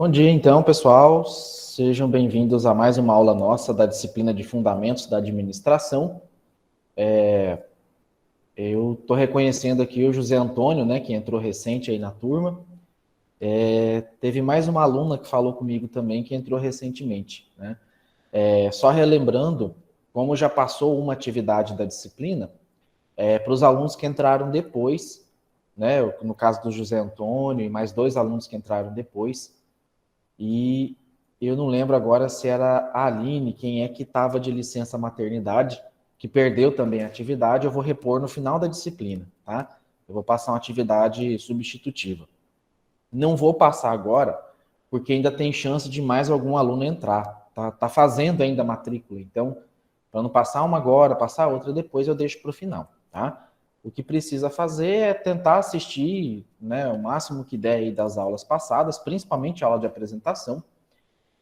Bom dia, então, pessoal. Sejam bem-vindos a mais uma aula nossa da disciplina de Fundamentos da Administração. Eu estou reconhecendo aqui o José Antônio, né, que entrou recente aí na turma. Teve mais uma aluna que falou comigo também, que entrou recentemente, né? Só relembrando, como já passou uma atividade da disciplina, para os alunos que entraram depois, né, no caso do José Antônio e mais 2 alunos que entraram depois, e eu não lembro agora se era a Aline, quem é que estava de licença maternidade, que perdeu também a atividade, eu vou repor no final da disciplina, tá? Eu vou passar uma atividade substitutiva. Não vou passar agora, porque ainda tem chance de mais algum aluno entrar. Tá fazendo ainda a matrícula, então, para não passar uma agora, passar outra depois, eu deixo para o final, tá? O que precisa fazer é tentar assistir, né, o máximo que der aí das aulas passadas, principalmente a aula de apresentação,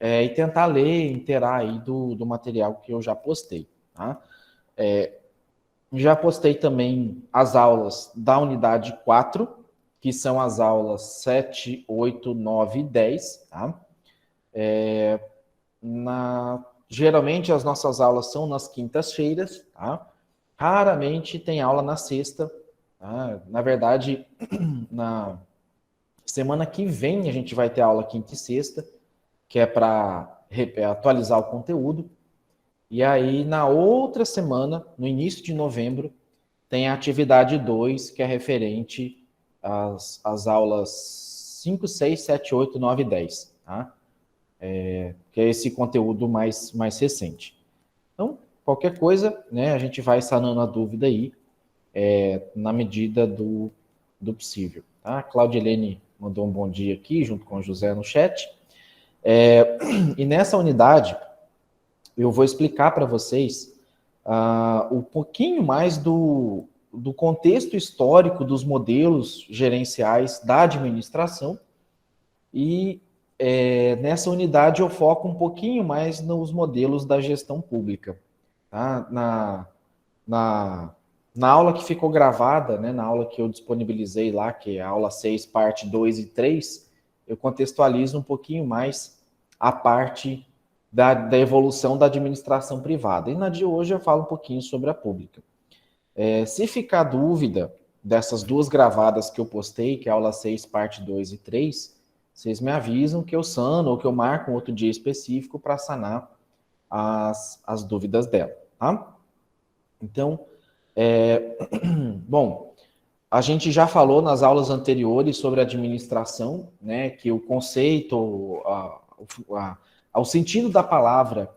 e tentar ler, inteirar aí do material que eu já postei, tá? Já postei também as aulas da unidade 4, que são as aulas 7, 8, 9 e 10, tá? Geralmente as nossas aulas são nas quintas-feiras, tá? Raramente tem aula na sexta, tá? Na verdade, na semana que vem a gente vai ter aula quinta e sexta, que é para atualizar o conteúdo. E aí, na outra semana, no início de novembro, tem a atividade 2, que é referente às aulas 5, 6, 7, 8, 9 e 10, tá? Que é esse conteúdo mais recente. Então, qualquer coisa, né, a gente vai sanando a dúvida aí, na medida do possível. Tá? A Claudielene mandou um bom dia aqui, junto com o José no chat. E nessa unidade, eu vou explicar para vocês um pouquinho mais do contexto histórico dos modelos gerenciais da administração e nessa unidade eu foco um pouquinho mais nos modelos da gestão pública. Tá? Na aula que ficou gravada, né, na aula que eu disponibilizei lá, que é a aula 6, parte 2 e 3, eu contextualizo um pouquinho mais a parte da evolução da administração privada. E na de hoje eu falo um pouquinho sobre a pública. Se ficar dúvida dessas duas gravadas que eu postei, que é a aula 6, parte 2 e 3, vocês me avisam que eu sano ou que eu marco um outro dia específico para sanar as dúvidas dela, tá? Então, bom, a gente já falou nas aulas anteriores sobre administração, né, que o conceito, o sentido da palavra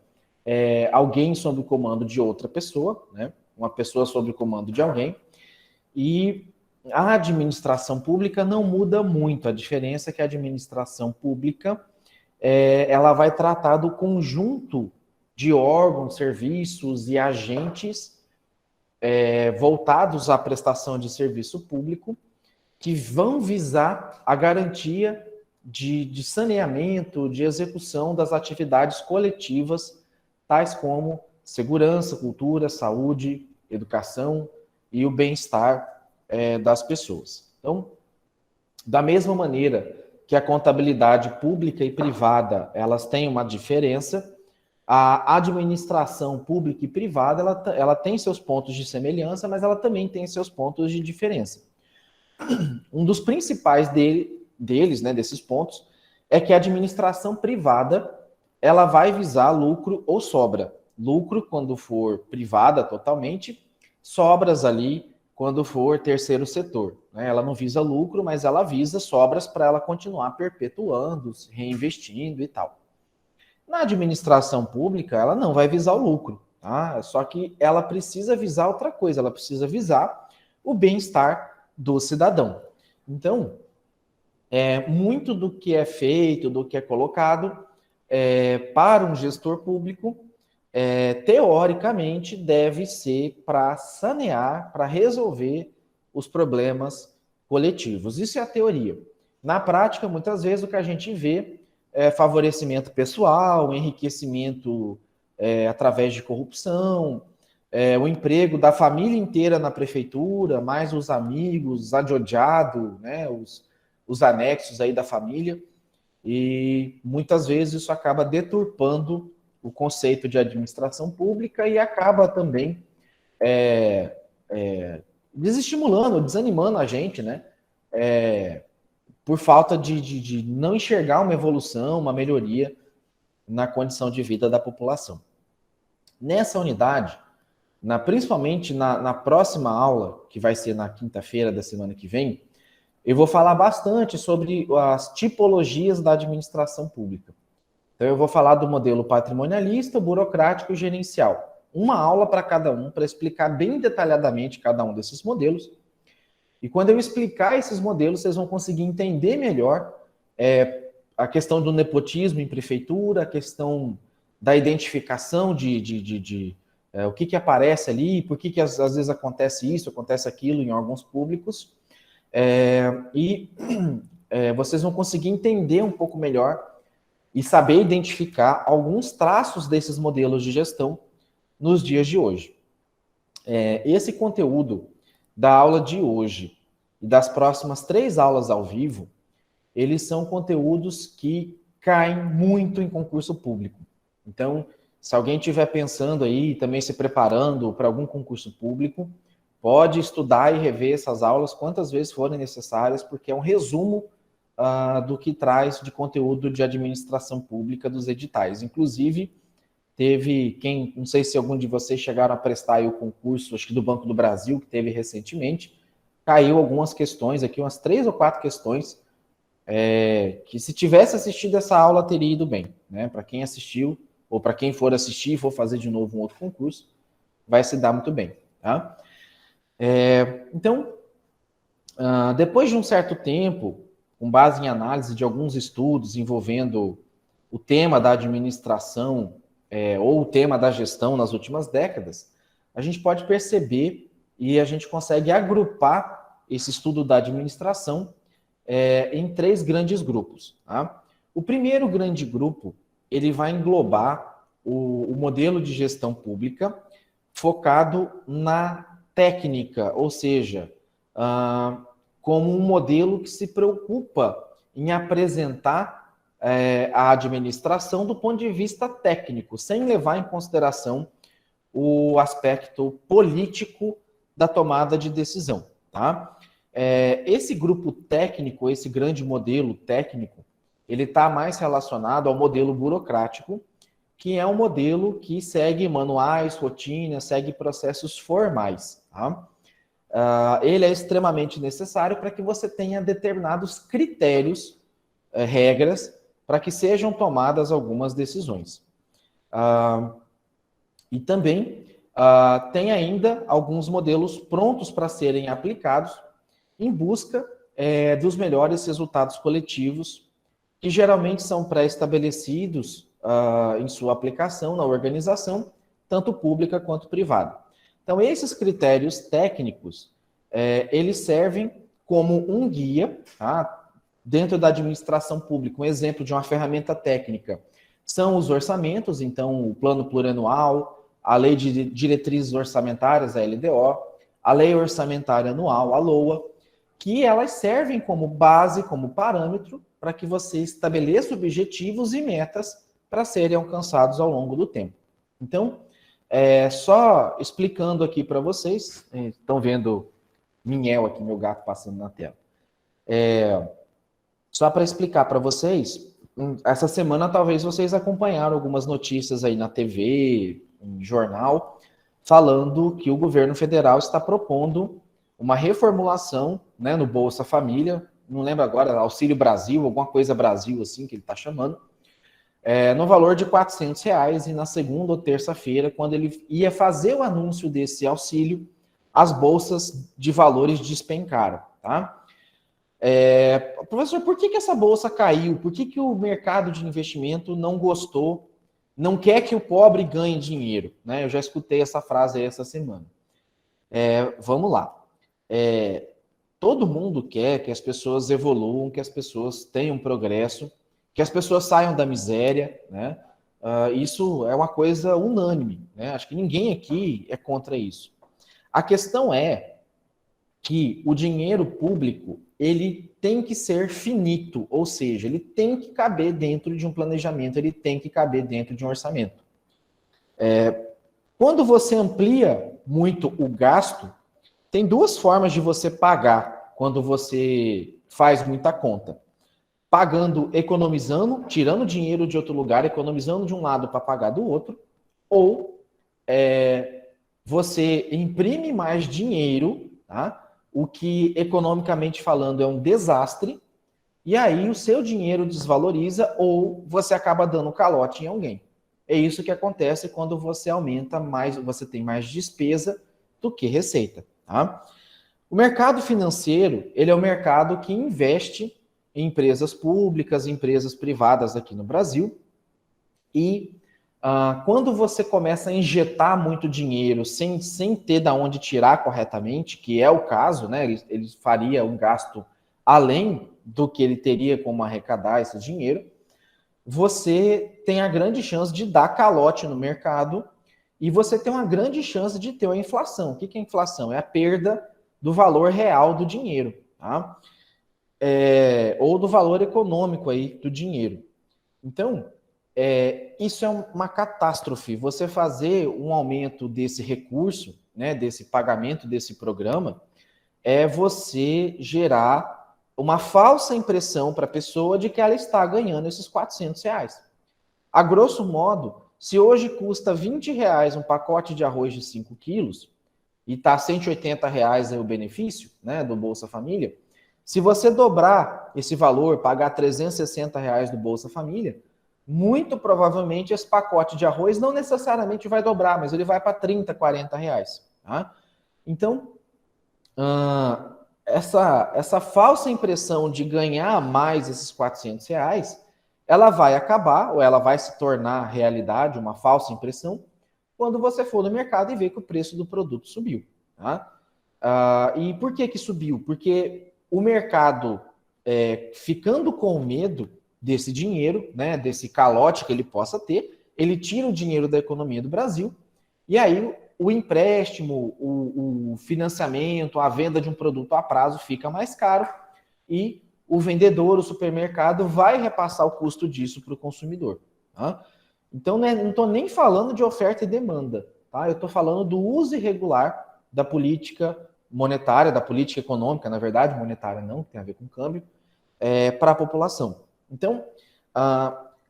é alguém sob o comando de outra pessoa, né, uma pessoa sob o comando de alguém, e a administração pública não muda muito. A diferença é que a administração pública ela vai tratar do conjunto de órgãos, serviços e agentes voltados à prestação de serviço público, que vão visar a garantia de saneamento, de execução das atividades coletivas, tais como segurança, cultura, saúde, educação e o bem-estar das pessoas. Então, da mesma maneira que a contabilidade pública e privada, elas têm uma diferença, a administração pública e privada, ela tem seus pontos de semelhança, mas ela também tem seus pontos de diferença. Um dos principais deles, né, desses pontos, é que a administração privada, ela vai visar lucro ou sobra. Lucro quando for privada totalmente, sobras ali quando for terceiro setor. Né? Ela não visa lucro, mas ela visa sobras para ela continuar perpetuando, reinvestindo e tal. Na administração pública, ela não vai visar o lucro, tá? Só que ela precisa visar outra coisa, ela precisa visar o bem-estar do cidadão. Então, muito do que é feito, do que é colocado para um gestor público, teoricamente, deve ser para sanear, para resolver os problemas coletivos. Isso é a teoria. Na prática, muitas vezes, o que a gente vê favorecimento pessoal, enriquecimento através de corrupção, o emprego da família inteira na prefeitura, mais os amigos, adjodiado, né, os anexos aí da família. e muitas vezes isso acaba deturpando o conceito de administração pública e acaba também desestimulando, desanimando a gente, né? Por falta de não enxergar uma evolução, uma melhoria na condição de vida da população. Nessa unidade, principalmente na próxima aula, que vai ser na quinta-feira da semana que vem, eu vou falar bastante sobre as tipologias da administração pública. Então, eu vou falar do modelo patrimonialista, burocrático e gerencial. Uma aula para cada um, para explicar bem detalhadamente cada um desses modelos. E quando eu explicar esses modelos, vocês vão conseguir entender melhor a questão do nepotismo em prefeitura, a questão da identificação o que aparece ali, por que às vezes acontece isso, acontece aquilo em órgãos públicos. Vocês vão conseguir entender um pouco melhor e saber identificar alguns traços desses modelos de gestão nos dias de hoje. Esse conteúdo da aula de hoje e das próximas 3 aulas ao vivo, eles são conteúdos que caem muito em concurso público. Então, se alguém estiver pensando aí, também se preparando para algum concurso público, pode estudar e rever essas aulas quantas vezes forem necessárias, porque é um resumo do que traz de conteúdo de administração pública dos editais. Inclusive, não sei se algum de vocês chegaram a prestar aí o concurso, acho que do Banco do Brasil, que teve recentemente, caiu algumas questões aqui, umas 3 ou 4 questões, que se tivesse assistido essa aula, teria ido bem, né? Para quem assistiu, ou para quem for assistir e for fazer de novo um outro concurso, vai se dar muito bem, tá? Então, depois de um certo tempo, com base em análise de alguns estudos envolvendo o tema da administração ou o tema da gestão nas últimas décadas, a gente pode perceber e a gente consegue agrupar esse estudo da administração em 3 grandes grupos. Tá? O primeiro grande grupo, ele vai englobar o modelo de gestão pública focado na técnica, ou seja, como um modelo que se preocupa em apresentar a administração do ponto de vista técnico, sem levar em consideração o aspecto político da tomada de decisão. Tá? Esse grupo técnico, esse grande modelo técnico, ele está mais relacionado ao modelo burocrático, que é um modelo que segue manuais, rotinas, segue processos formais. Tá? Ele é extremamente necessário para que você tenha determinados critérios, regras, para que sejam tomadas algumas decisões. E também tem ainda alguns modelos prontos para serem aplicados em busca dos melhores resultados coletivos, que geralmente são pré-estabelecidos em sua aplicação na organização, tanto pública quanto privada. Então, esses critérios técnicos, eles servem como um guia, tá? Dentro da administração pública. Um exemplo de uma ferramenta técnica são os orçamentos, então o plano plurianual, a lei de diretrizes orçamentárias, a LDO, a lei orçamentária anual, a LOA, que elas servem como base, como parâmetro, para que você estabeleça objetivos e metas para serem alcançados ao longo do tempo. Então, só explicando aqui para vocês, estão vendo Minhel aqui, meu gato passando na tela. Só para explicar para vocês, essa semana talvez vocês acompanharam algumas notícias aí na TV, em jornal, falando que o governo federal está propondo uma reformulação, né, no Bolsa Família, não lembro agora, Auxílio Brasil, alguma coisa Brasil assim que ele está chamando, no valor de R$400, e na segunda ou terça-feira, quando ele ia fazer o anúncio desse auxílio, as bolsas de valores despencaram, tá? Professor, por que essa bolsa caiu? Por que o mercado de investimento não gostou, não quer que o pobre ganhe dinheiro? Né? Eu já escutei essa frase aí essa semana. Vamos lá. Todo mundo quer que as pessoas evoluam, que as pessoas tenham progresso, que as pessoas saiam da miséria, né? Isso é uma coisa unânime, né? Acho que ninguém aqui é contra isso. A questão é que o dinheiro público, ele tem que ser finito, ou seja, ele tem que caber dentro de um planejamento, ele tem que caber dentro de um orçamento. Quando você amplia muito o gasto, tem duas formas de você pagar quando você faz muita conta. Pagando, economizando, tirando dinheiro de outro lugar, economizando de um lado para pagar do outro, ou você imprime mais dinheiro, tá? O que economicamente falando é um desastre, e aí o seu dinheiro desvaloriza ou você acaba dando calote em alguém. É isso que acontece quando você aumenta mais, você tem mais despesa do que receita, tá? O mercado financeiro, ele é o mercado que investe em empresas públicas, empresas privadas aqui no Brasil, e quando você começa a injetar muito dinheiro sem ter de onde tirar corretamente, que é o caso, né? Ele faria um gasto além do que ele teria como arrecadar esse dinheiro, você tem a grande chance de dar calote no mercado e você tem uma grande chance de ter a inflação. O que é inflação? É a perda do valor real do dinheiro, tá? Ou do valor econômico aí do dinheiro. Então, isso é uma catástrofe. Você fazer um aumento desse recurso, né, desse pagamento desse programa, é você gerar uma falsa impressão para a pessoa de que ela está ganhando esses R$ 400. A grosso modo, se hoje custa R$ 20 um pacote de arroz de 5 quilos, e está R$ 180 aí o benefício, né, do Bolsa Família, se você dobrar esse valor, pagar R$ 360 do Bolsa Família, muito provavelmente esse pacote de arroz não necessariamente vai dobrar, mas ele vai para R$ 30, R$ 40. Tá? Então, essa falsa impressão de ganhar mais esses R$ 400, ela vai acabar, ou ela vai se tornar realidade, uma falsa impressão, quando você for no mercado e ver que o preço do produto subiu. Tá? E por que subiu? Porque o mercado, ficando com medo desse dinheiro, né, desse calote que ele possa ter, ele tira o dinheiro da economia do Brasil, e aí o empréstimo, o financiamento, a venda de um produto a prazo fica mais caro, e o vendedor, o supermercado, vai repassar o custo disso para o consumidor. Tá? Então, não estou nem falando de oferta e demanda, tá? Eu estou falando do uso irregular da política monetária, da política econômica, na verdade, monetária não, tem a ver com câmbio, para a população. Então,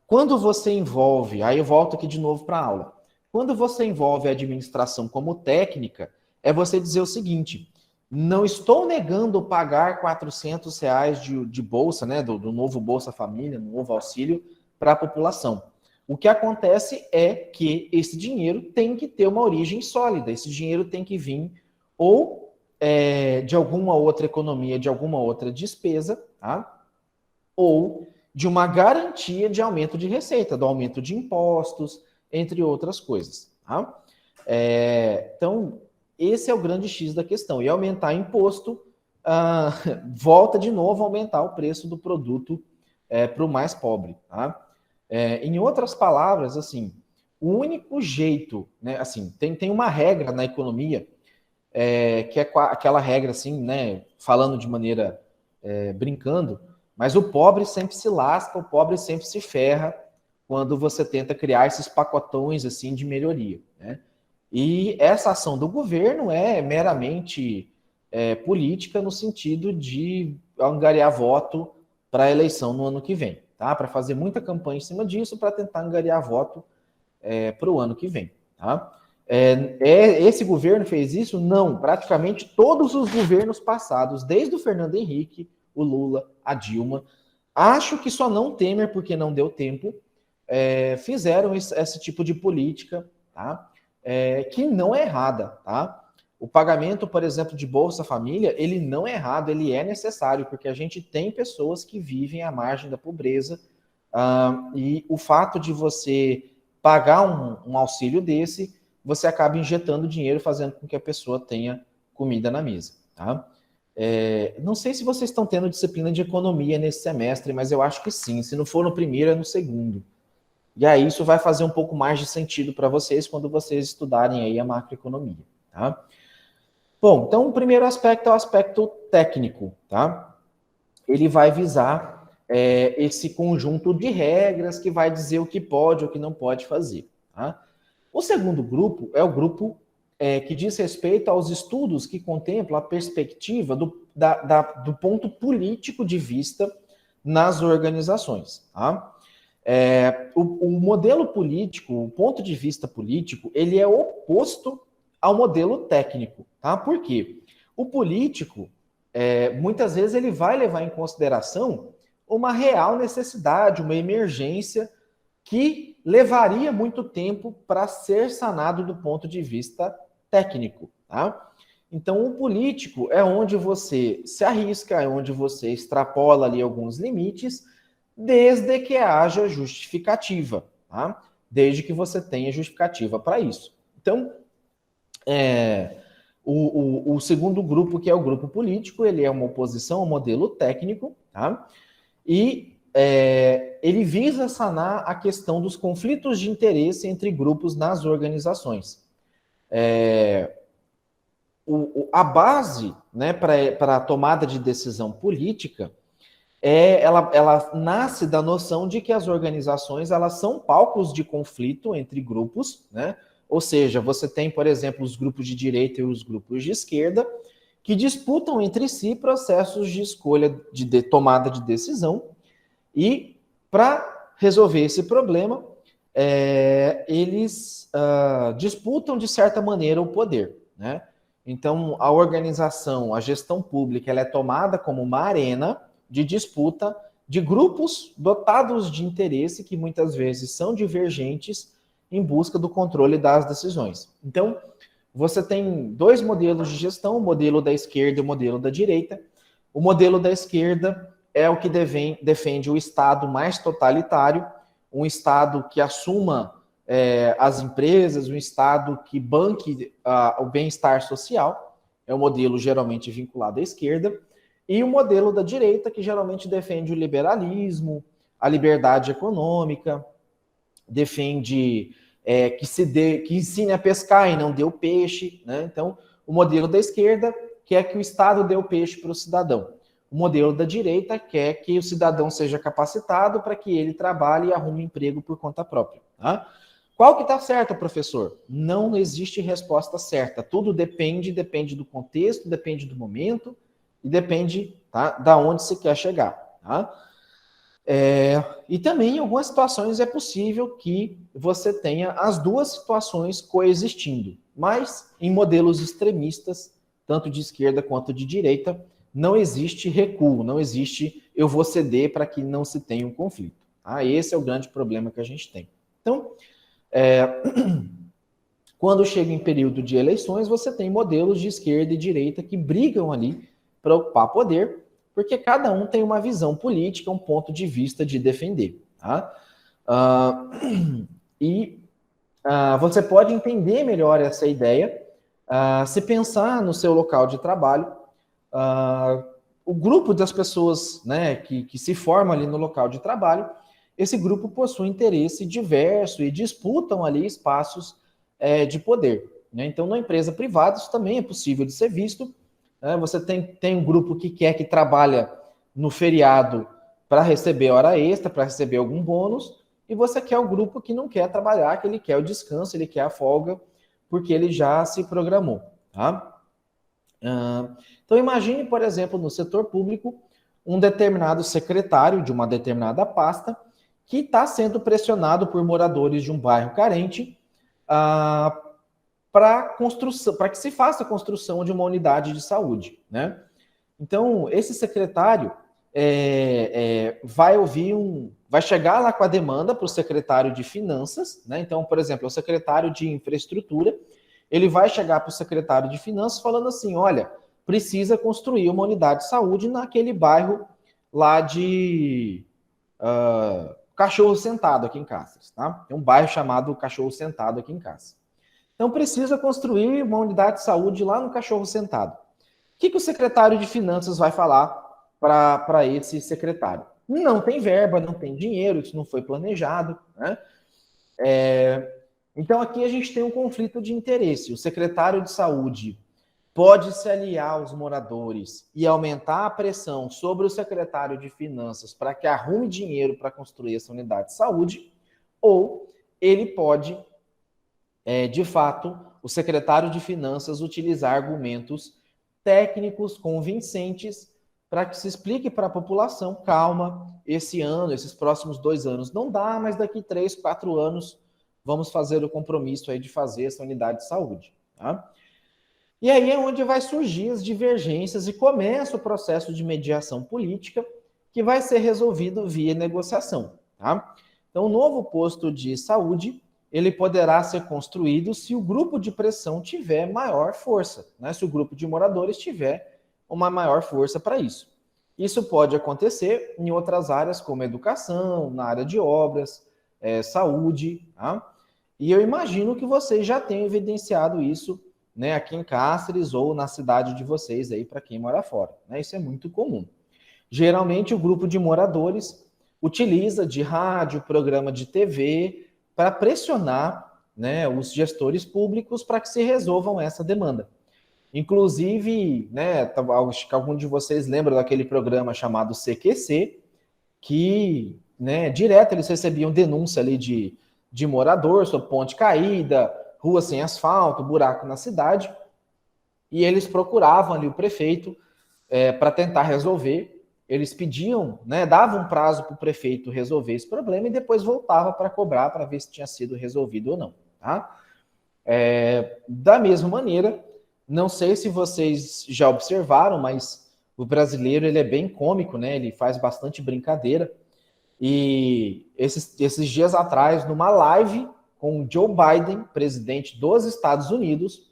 quando você envolve, aí eu volto aqui de novo para a aula, quando você envolve a administração como técnica, é você dizer o seguinte: não estou negando pagar R$ 400 de bolsa, né, do novo Bolsa Família, do novo auxílio para a população. O que acontece é que esse dinheiro tem que ter uma origem sólida, esse dinheiro tem que vir ou de alguma outra economia, de alguma outra despesa, tá? Ou de uma garantia de aumento de receita, do aumento de impostos, entre outras coisas. Tá? Então, esse é o grande X da questão. E aumentar imposto, volta de novo a aumentar o preço do produto para o mais pobre. Tá? Em outras palavras, assim, o único jeito, né, assim, tem uma regra na economia, que é aquela regra, assim, né, falando de maneira brincando, mas o pobre sempre se lasca, o pobre sempre se ferra quando você tenta criar esses pacotões assim de melhoria. Né? E essa ação do governo é meramente política no sentido de angariar voto para a eleição no ano que vem. Tá? Para fazer muita campanha em cima disso, para tentar angariar voto para o ano que vem. Tá? Esse governo fez isso? Não. Praticamente todos os governos passados, desde o Fernando Henrique, o Lula, a Dilma, acho que só não Temer, porque não deu tempo, fizeram esse tipo de política, tá? Que não é errada. Tá? O pagamento, por exemplo, de Bolsa Família, ele não é errado, ele é necessário, porque a gente tem pessoas que vivem à margem da pobreza, e o fato de você pagar um auxílio desse, você acaba injetando dinheiro, fazendo com que a pessoa tenha comida na mesa. Tá? Não sei se vocês estão tendo disciplina de economia nesse semestre, mas eu acho que sim. Se não for no primeiro, é no segundo. E aí isso vai fazer um pouco mais de sentido para vocês quando vocês estudarem aí a macroeconomia. Tá? Bom, então o primeiro aspecto é o aspecto técnico. Tá? ele vai visar esse conjunto de regras que vai dizer o que pode ou o que não pode fazer. Tá? O segundo grupo é o grupo que diz respeito aos estudos que contemplam a perspectiva do ponto político de vista nas organizações. Tá? O modelo político, o ponto de vista político, ele é oposto ao modelo técnico. Tá? Por quê? O político, muitas vezes, ele vai levar em consideração uma real necessidade, uma emergência que levaria muito tempo para ser sanado do ponto de vista técnico. Tá? Então, o político é onde você se arrisca, é onde você extrapola ali alguns limites, desde que haja justificativa, tá? Desde que você tenha justificativa para isso. Então, o segundo grupo, que é o grupo político, ele é uma oposição ao modelo técnico, tá? E ele visa sanar a questão dos conflitos de interesse entre grupos nas organizações. A base, né, para a tomada de decisão política ela nasce da noção de que as organizações elas são palcos de conflito entre grupos, né? Ou seja, você tem, por exemplo, os grupos de direita e os grupos de esquerda que disputam entre si processos de escolha de tomada de decisão e para resolver esse problema eles disputam de certa maneira o poder, né? Então a organização, a gestão pública, ela é tomada como uma arena de disputa de grupos dotados de interesse que muitas vezes são divergentes em busca do controle das decisões. Então, você tem dois modelos de gestão, o modelo da esquerda e o modelo da direita. O modelo da esquerda é o que defende o Estado mais totalitário, um Estado que assuma as empresas, um Estado que banque o bem-estar social, é o modelo geralmente vinculado à esquerda. E o modelo da direita, que geralmente defende o liberalismo, a liberdade econômica, defende que ensine a pescar e não dê o peixe, né? Então, o modelo da esquerda quer que o Estado dê o peixe para o cidadão. O modelo da direita quer que o cidadão seja capacitado para que ele trabalhe e arrume emprego por conta própria. Tá? Qual que está certo, professor? Não existe resposta certa. Tudo depende do contexto, depende do momento, e depende, tá, da onde você quer chegar. Tá? E também em algumas situações é possível que você tenha as duas situações coexistindo, mas em modelos extremistas, tanto de esquerda quanto de direita, não existe recuo, não existe eu vou ceder para que não se tenha um conflito. Tá? Esse é o grande problema que a gente tem. Então, quando chega em período de eleições, você tem modelos de esquerda e direita que brigam ali para ocupar poder, porque cada um tem uma visão política, um ponto de vista de defender. Tá? Você pode entender melhor essa ideia se pensar no seu local de trabalho, o grupo das pessoas, né, que se forma ali no local de trabalho, esse grupo possui interesse diverso e disputam ali espaços de poder. Né? Então, na empresa privada, isso também é possível de ser visto. Você tem um grupo que quer que trabalha no feriado para receber hora extra, para receber algum bônus, e você quer o grupo que não quer trabalhar, que ele quer o descanso, ele quer a folga, porque ele já se programou. Tá? Então, imagine, por exemplo, no setor público, um determinado secretário de uma determinada pasta que está sendo pressionado por moradores de um bairro carente para que se faça a construção de uma unidade de saúde, né? Então, esse secretário vai chegar lá com a demanda para o secretário de finanças, né? Então, por exemplo, o secretário de infraestrutura, ele vai chegar para o secretário de finanças falando assim, olha, precisa construir uma unidade de saúde naquele bairro lá de Cachorro Sentado aqui em Cáceres, tá? Tem um bairro chamado Cachorro Sentado aqui em Cáceres. Então, precisa construir uma unidade de saúde lá no Cachorro Sentado. O que o secretário de Finanças vai falar para esse secretário? Não tem verba, não tem dinheiro, isso não foi planejado. Né? Então, aqui a gente tem um conflito de interesse. O secretário de Saúde pode se aliar aos moradores e aumentar a pressão sobre o secretário de Finanças para que arrume dinheiro para construir essa unidade de saúde, ou ele pode, de fato, o secretário de Finanças utilizar argumentos técnicos convincentes para que se explique para a população, calma, esse ano, esses próximos 2 anos não dá, mas daqui 3, 4 anos vamos fazer o compromisso aí de fazer essa unidade de saúde. Tá? E aí é onde vai surgir as divergências e começa o processo de mediação política que vai ser resolvido via negociação. Tá? Então, o novo posto de saúde ele poderá ser construído se o grupo de pressão tiver maior força, né? Se o grupo de moradores tiver uma maior força para isso. Isso pode acontecer em outras áreas, como educação, na área de obras, saúde. Tá? E eu imagino que vocês já tenham evidenciado isso, né, aqui em Cáceres ou na cidade de vocês, aí para quem mora fora. Né? Isso é muito comum. Geralmente, o grupo de moradores utiliza de rádio, programa de TV, para pressionar, né, os gestores públicos para que se resolvam essa demanda. Inclusive, né, acho que algum de vocês lembra daquele programa chamado CQC, que, né, direto eles recebiam denúncia ali de morador sobre ponte caída, rua sem asfalto, buraco na cidade, e eles procuravam ali o prefeito para tentar resolver. Eles pediam, né, davam um prazo para o prefeito resolver esse problema e depois voltava para cobrar para ver se tinha sido resolvido ou não. Tá? Da mesma maneira, não sei se vocês já observaram, mas o brasileiro ele é bem cômico, né? Ele faz bastante brincadeira. E esses dias atrás, numa live com o Joe Biden, presidente dos Estados Unidos,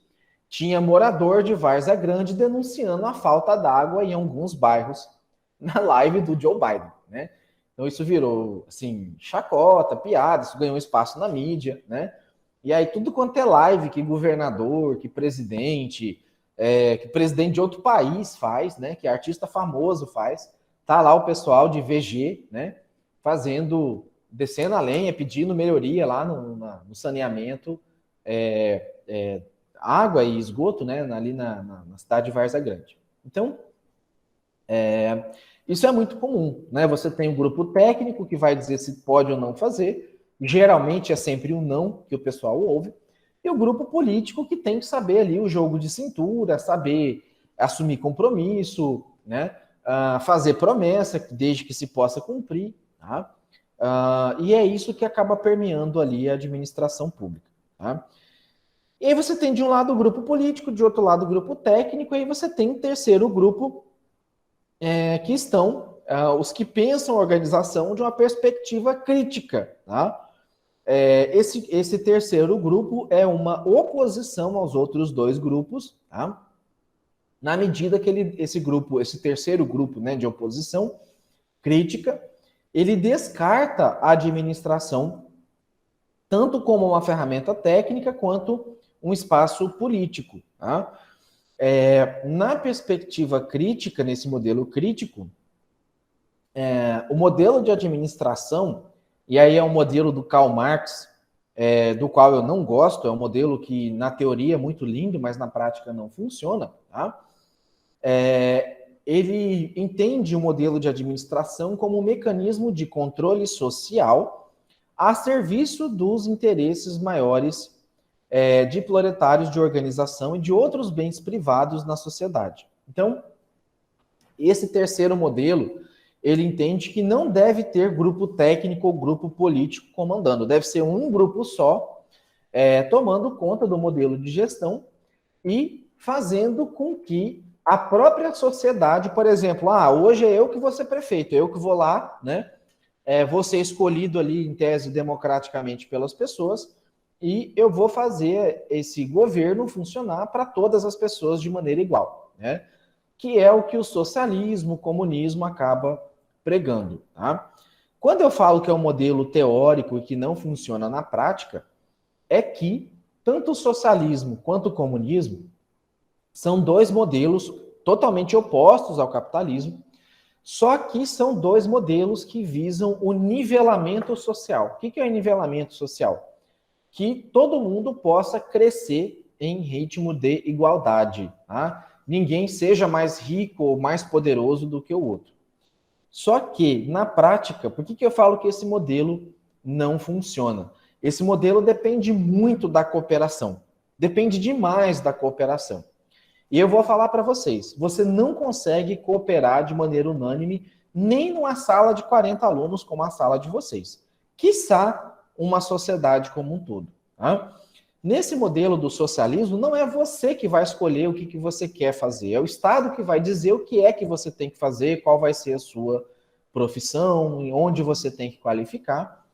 tinha morador de Várzea Grande denunciando a falta d'água em alguns bairros na live do Joe Biden, né? Então isso virou, assim, chacota, piada, isso ganhou espaço na mídia, né? E aí tudo quanto é live que governador, que presidente de outro país faz, né? Que artista famoso faz, tá lá o pessoal de VG, né? Descendo a lenha, pedindo melhoria lá no saneamento, água e esgoto, né? Ali na cidade de Várzea Grande. Então, isso é muito comum, né? Você tem um grupo técnico que vai dizer se pode ou não fazer, geralmente é sempre um não que o pessoal ouve, e o grupo político que tem que saber ali o jogo de cintura, saber assumir compromisso, né? Fazer promessa, desde que se possa cumprir, tá? E é isso que acaba permeando ali a administração pública, tá? E aí você tem de um lado o grupo político, de outro lado o grupo técnico, e aí você tem um terceiro grupo que estão os que pensam a organização de uma perspectiva crítica. Tá? Esse terceiro grupo é uma oposição aos outros dois grupos, tá? Na medida que esse terceiro grupo, né, de oposição crítica, ele descarta a administração tanto como uma ferramenta técnica quanto um espaço político. Tá? Na perspectiva crítica, nesse modelo crítico, o modelo de administração, e aí é um modelo do Karl Marx, do qual eu não gosto, é um modelo que na teoria é muito lindo, mas na prática não funciona, tá? Ele entende o modelo de administração como um mecanismo de controle social a serviço dos interesses maiores de proletários de organização e de outros bens privados na sociedade. Então, esse terceiro modelo, ele entende que não deve ter grupo técnico ou grupo político comandando, deve ser um grupo só, tomando conta do modelo de gestão e fazendo com que a própria sociedade, por exemplo, hoje é eu que vou ser prefeito, eu que vou lá, né? Vou ser escolhido ali em tese democraticamente pelas pessoas, e eu vou fazer esse governo funcionar para todas as pessoas de maneira igual, né? Que é o que o socialismo, o comunismo acaba pregando. Tá? Quando eu falo que é um modelo teórico e que não funciona na prática, é que tanto o socialismo quanto o comunismo são dois modelos totalmente opostos ao capitalismo, só que são dois modelos que visam o nivelamento social. O que é o nivelamento social? Que todo mundo possa crescer em ritmo de igualdade. Tá? Ninguém seja mais rico ou mais poderoso do que o outro. Só que, na prática, por que eu falo que esse modelo não funciona? Esse modelo depende muito da cooperação. Depende demais da cooperação. E eu vou falar para vocês, você não consegue cooperar de maneira unânime nem numa sala de 40 alunos como a sala de vocês. Quiçá uma sociedade como um todo. Tá? Nesse modelo do socialismo, não é você que vai escolher o que você quer fazer, é o Estado que vai dizer o que é que você tem que fazer, qual vai ser a sua profissão, onde você tem que qualificar,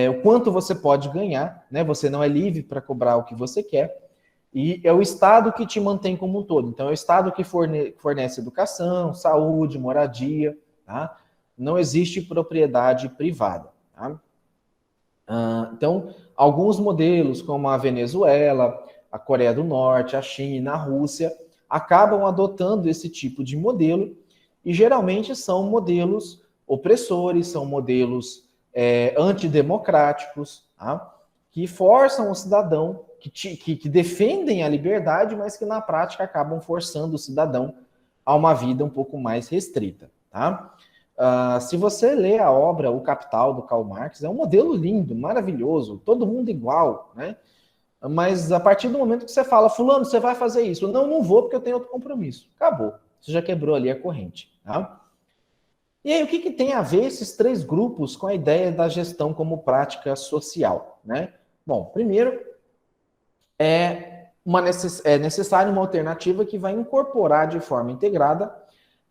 o quanto você pode ganhar, né? Você não é livre para cobrar o que você quer, e é o Estado que te mantém como um todo. Então, é o Estado que fornece educação, saúde, moradia, tá? Não existe propriedade privada, tá? Então, alguns modelos, como a Venezuela, a Coreia do Norte, a China, a Rússia, acabam adotando esse tipo de modelo e geralmente são modelos opressores, são modelos antidemocráticos, tá? Que forçam o cidadão, que defendem a liberdade, mas que na prática acabam forçando o cidadão a uma vida um pouco mais restrita. Tá? Se você lê a obra O Capital, do Karl Marx, é um modelo lindo, maravilhoso, todo mundo igual, né? Mas a partir do momento que você fala, fulano, você vai fazer isso. Não, não vou porque eu tenho outro compromisso. Acabou. Você já quebrou ali a corrente. Tá? E aí, o que tem a ver esses três grupos com a ideia da gestão como prática social? Né? Bom, primeiro, é necessário uma alternativa que vai incorporar de forma integrada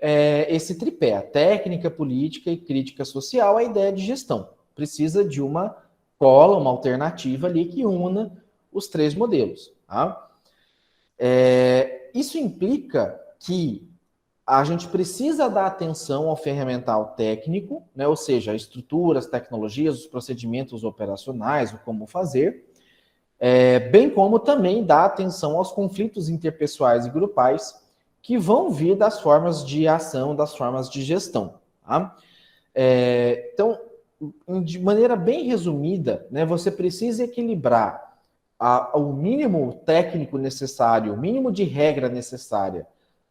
esse tripé, a técnica, política e crítica social, a ideia de gestão. Precisa de uma cola, uma alternativa ali que una os três modelos. Tá? Isso implica que a gente precisa dar atenção ao ferramental técnico, né? Ou seja, estruturas, tecnologias, os procedimentos operacionais, o como fazer, bem como também dar atenção aos conflitos interpessoais e grupais que vão vir das formas de ação, das formas de gestão. Tá? Então, de maneira bem resumida, né, você precisa equilibrar o mínimo técnico necessário, o mínimo de regra necessária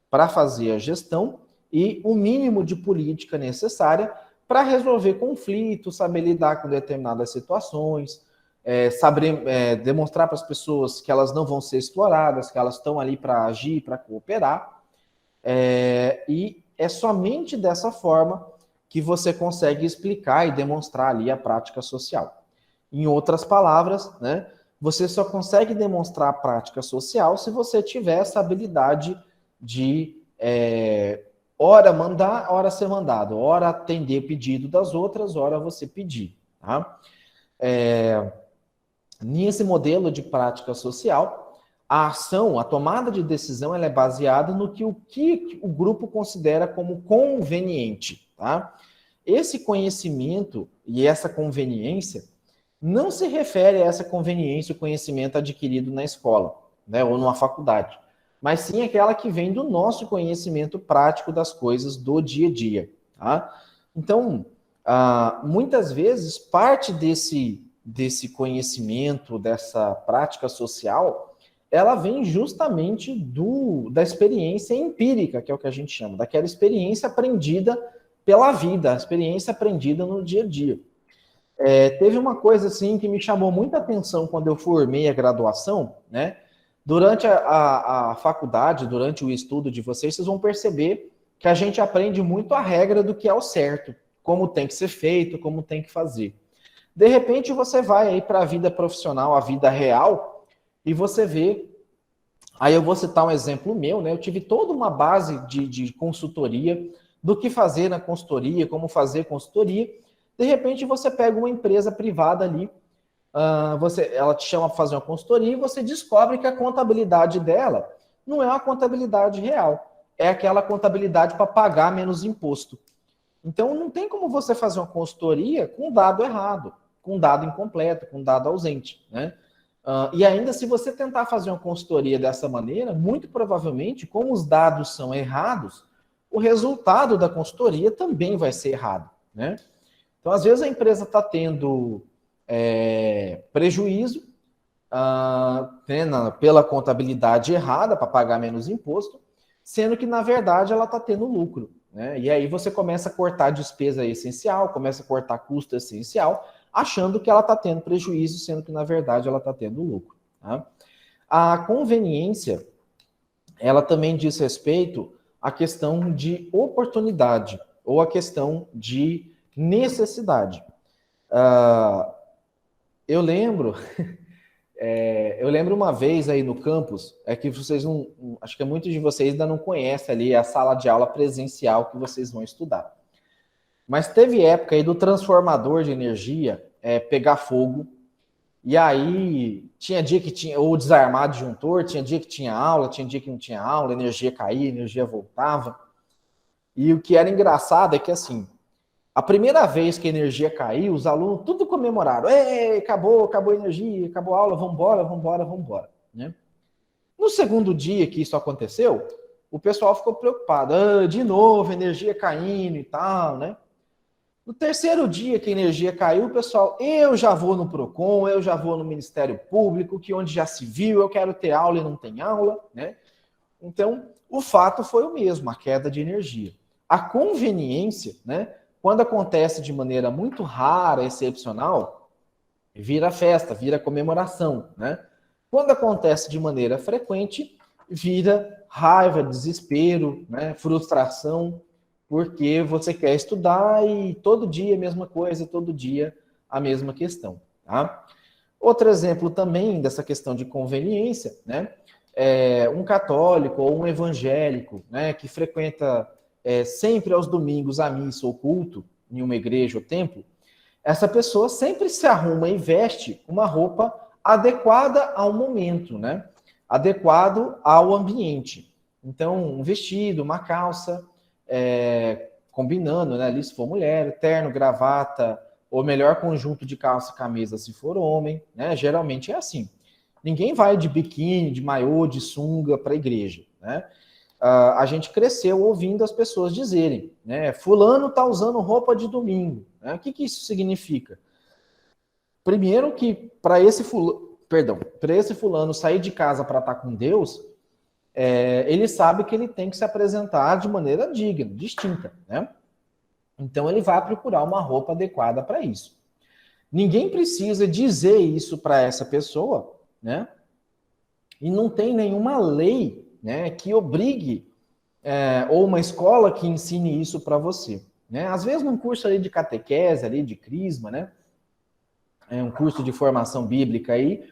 para fazer a gestão e o mínimo de política necessária para resolver conflitos, saber lidar com determinadas situações, saber demonstrar para as pessoas que elas não vão ser exploradas, que elas estão ali para agir, para cooperar. E é somente dessa forma que você consegue explicar e demonstrar ali a prática social. Em outras palavras, né, você só consegue demonstrar a prática social se você tiver essa habilidade de ora mandar, ora ser mandado, ora atender pedido das outras, ora você pedir. Tá? Nesse modelo de prática social, a ação, a tomada de decisão, ela é baseada no que o grupo considera como conveniente. Tá? Esse conhecimento e essa conveniência não se refere a essa conveniência, o conhecimento adquirido na escola, né, ou numa faculdade, mas sim aquela que vem do nosso conhecimento prático das coisas do dia a dia. Tá? Então, muitas vezes, parte desse conhecimento, dessa prática social, ela vem justamente da experiência empírica, que é o que a gente chama, daquela experiência aprendida pela vida, a experiência aprendida no dia a dia. Teve uma coisa assim que me chamou muita atenção quando eu formei a graduação, né? Durante a faculdade, durante o estudo de vocês vão perceber que a gente aprende muito a regra do que é o certo, como tem que ser feito, como tem que fazer. De repente você vai aí para a vida profissional, a vida real, e você vê. Aí eu vou citar um exemplo meu, né? Eu tive toda uma base de consultoria, do que fazer na consultoria, como fazer consultoria. De repente você pega uma empresa privada ali, ela te chama para fazer uma consultoria e você descobre que a contabilidade dela não é uma contabilidade real, é aquela contabilidade para pagar menos imposto. Então não tem como você fazer uma consultoria com dado errado, com dado incompleto, com dado ausente, né? E ainda se você tentar fazer uma consultoria dessa maneira, muito provavelmente, como os dados são errados, o resultado da consultoria também vai ser errado, né? Então, às vezes, a empresa está tendo prejuízo pela contabilidade errada para pagar menos imposto, sendo que, na verdade, ela está tendo lucro. Né? E aí você começa a cortar despesa essencial, começa a cortar custo essencial, achando que ela está tendo prejuízo, sendo que, na verdade, ela está tendo lucro. Tá? A conveniência, ela também diz respeito à questão de oportunidade ou à questão de necessidade. Eu lembro uma vez aí no campus, é que vocês não, acho que muitos de vocês ainda não conhecem ali a sala de aula presencial que vocês vão estudar. Mas teve época aí do transformador de energia pegar fogo, e aí tinha dia que tinha, ou desarmar disjuntor, tinha dia que tinha aula, tinha dia que não tinha aula, energia caía, energia voltava. E o que era engraçado é que assim, a primeira vez que a energia caiu, os alunos tudo comemoraram. Ei, acabou a energia, acabou a aula, vambora. Né? No segundo dia que isso aconteceu, o pessoal ficou preocupado. De novo, energia caindo e tal, né? No terceiro dia que a energia caiu, o pessoal, eu já vou no PROCON, eu já vou no Ministério Público, que onde já se viu, eu quero ter aula e não tem aula, né? Então, o fato foi o mesmo, a queda de energia. A conveniência, né? Quando acontece de maneira muito rara, excepcional, vira festa, vira comemoração, né? Quando acontece de maneira frequente, vira raiva, desespero, né? Frustração, porque você quer estudar e todo dia a mesma coisa, todo dia a mesma questão, tá? Outro exemplo também dessa questão de conveniência, né? Um católico ou um evangélico, né, que frequenta sempre aos domingos a missa ou culto em uma igreja ou templo, essa pessoa sempre se arruma e veste uma roupa adequada ao momento, né? Adequado ao ambiente. Então, um vestido, uma calça, combinando, né? Ali se for mulher, terno, gravata, ou melhor conjunto de calça e camisa se for homem, né? Geralmente é assim. Ninguém vai de biquíni, de maiô, de sunga para a igreja, né? A gente cresceu ouvindo as pessoas dizerem, né? Fulano está usando roupa de domingo. Né? O que isso significa? Primeiro que para esse fulano sair de casa para estar com Deus, ele sabe que ele tem que se apresentar de maneira digna, distinta, né? Então ele vai procurar uma roupa adequada para isso. Ninguém precisa dizer isso para essa pessoa, né? E não tem nenhuma lei, né, que obrigue ou uma escola que ensine isso para você, né? Às vezes num curso ali de catequese, ali de crisma, né? Um curso de formação bíblica aí,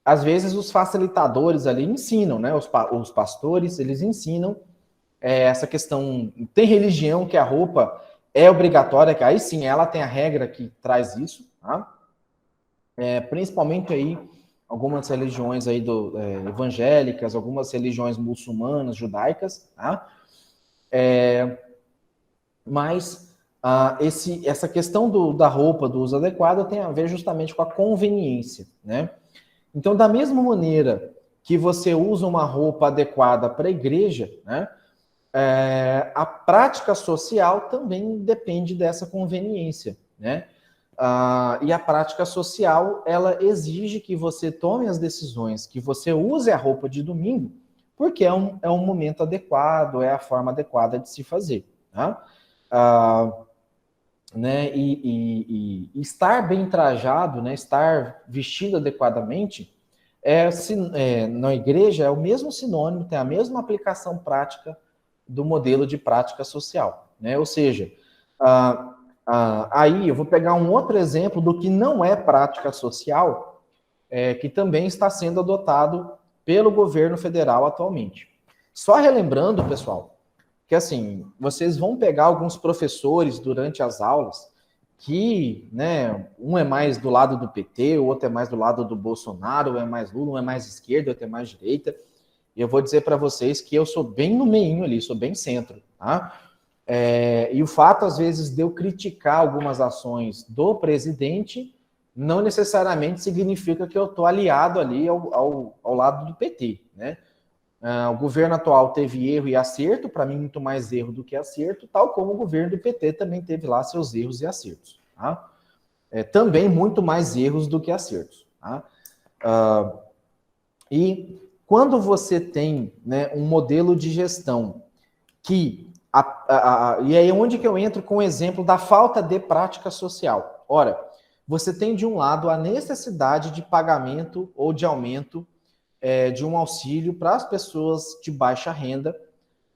às vezes os facilitadores ali ensinam, né? Os pastores, eles ensinam essa questão. Tem religião que a roupa é obrigatória, que aí sim ela tem a regra que traz isso, tá? Principalmente aí algumas religiões aí evangélicas, algumas religiões muçulmanas, judaicas, tá? Mas essa questão da roupa, do uso adequado, tem a ver justamente com a conveniência, né? Então, da mesma maneira que você usa uma roupa adequada para a igreja, né? A prática social também depende dessa conveniência, né? E a prática social, ela exige que você tome as decisões, que você use a roupa de domingo, porque é um momento adequado, é a forma adequada de se fazer, tá? Né? E estar bem trajado, né? Estar vestido adequadamente, na igreja é o mesmo sinônimo, tem a mesma aplicação prática do modelo de prática social, né? Ou seja, aí eu vou pegar um outro exemplo do que não é prática social, que também está sendo adotado pelo governo federal atualmente. Só relembrando, pessoal, que assim, vocês vão pegar alguns professores durante as aulas que, né, um é mais do lado do PT, o outro é mais do lado do Bolsonaro, um é mais Lula, um é mais esquerda, outro é mais direita. E eu vou dizer para vocês que eu sou bem no meinho ali, sou bem centro, tá? E o fato, às vezes, de eu criticar algumas ações do presidente não necessariamente significa que eu estou aliado ali ao lado do PT, né? O governo atual teve erro e acerto, para mim muito mais erro do que acerto, tal como o governo do PT também teve lá seus erros e acertos. Tá? Também muito mais erros do que acertos. Tá? E quando você tem, né, um modelo de gestão que... e aí onde que eu entro com o exemplo da falta de prática social? Ora, você tem de um lado a necessidade de pagamento ou de aumento de um auxílio para as pessoas de baixa renda,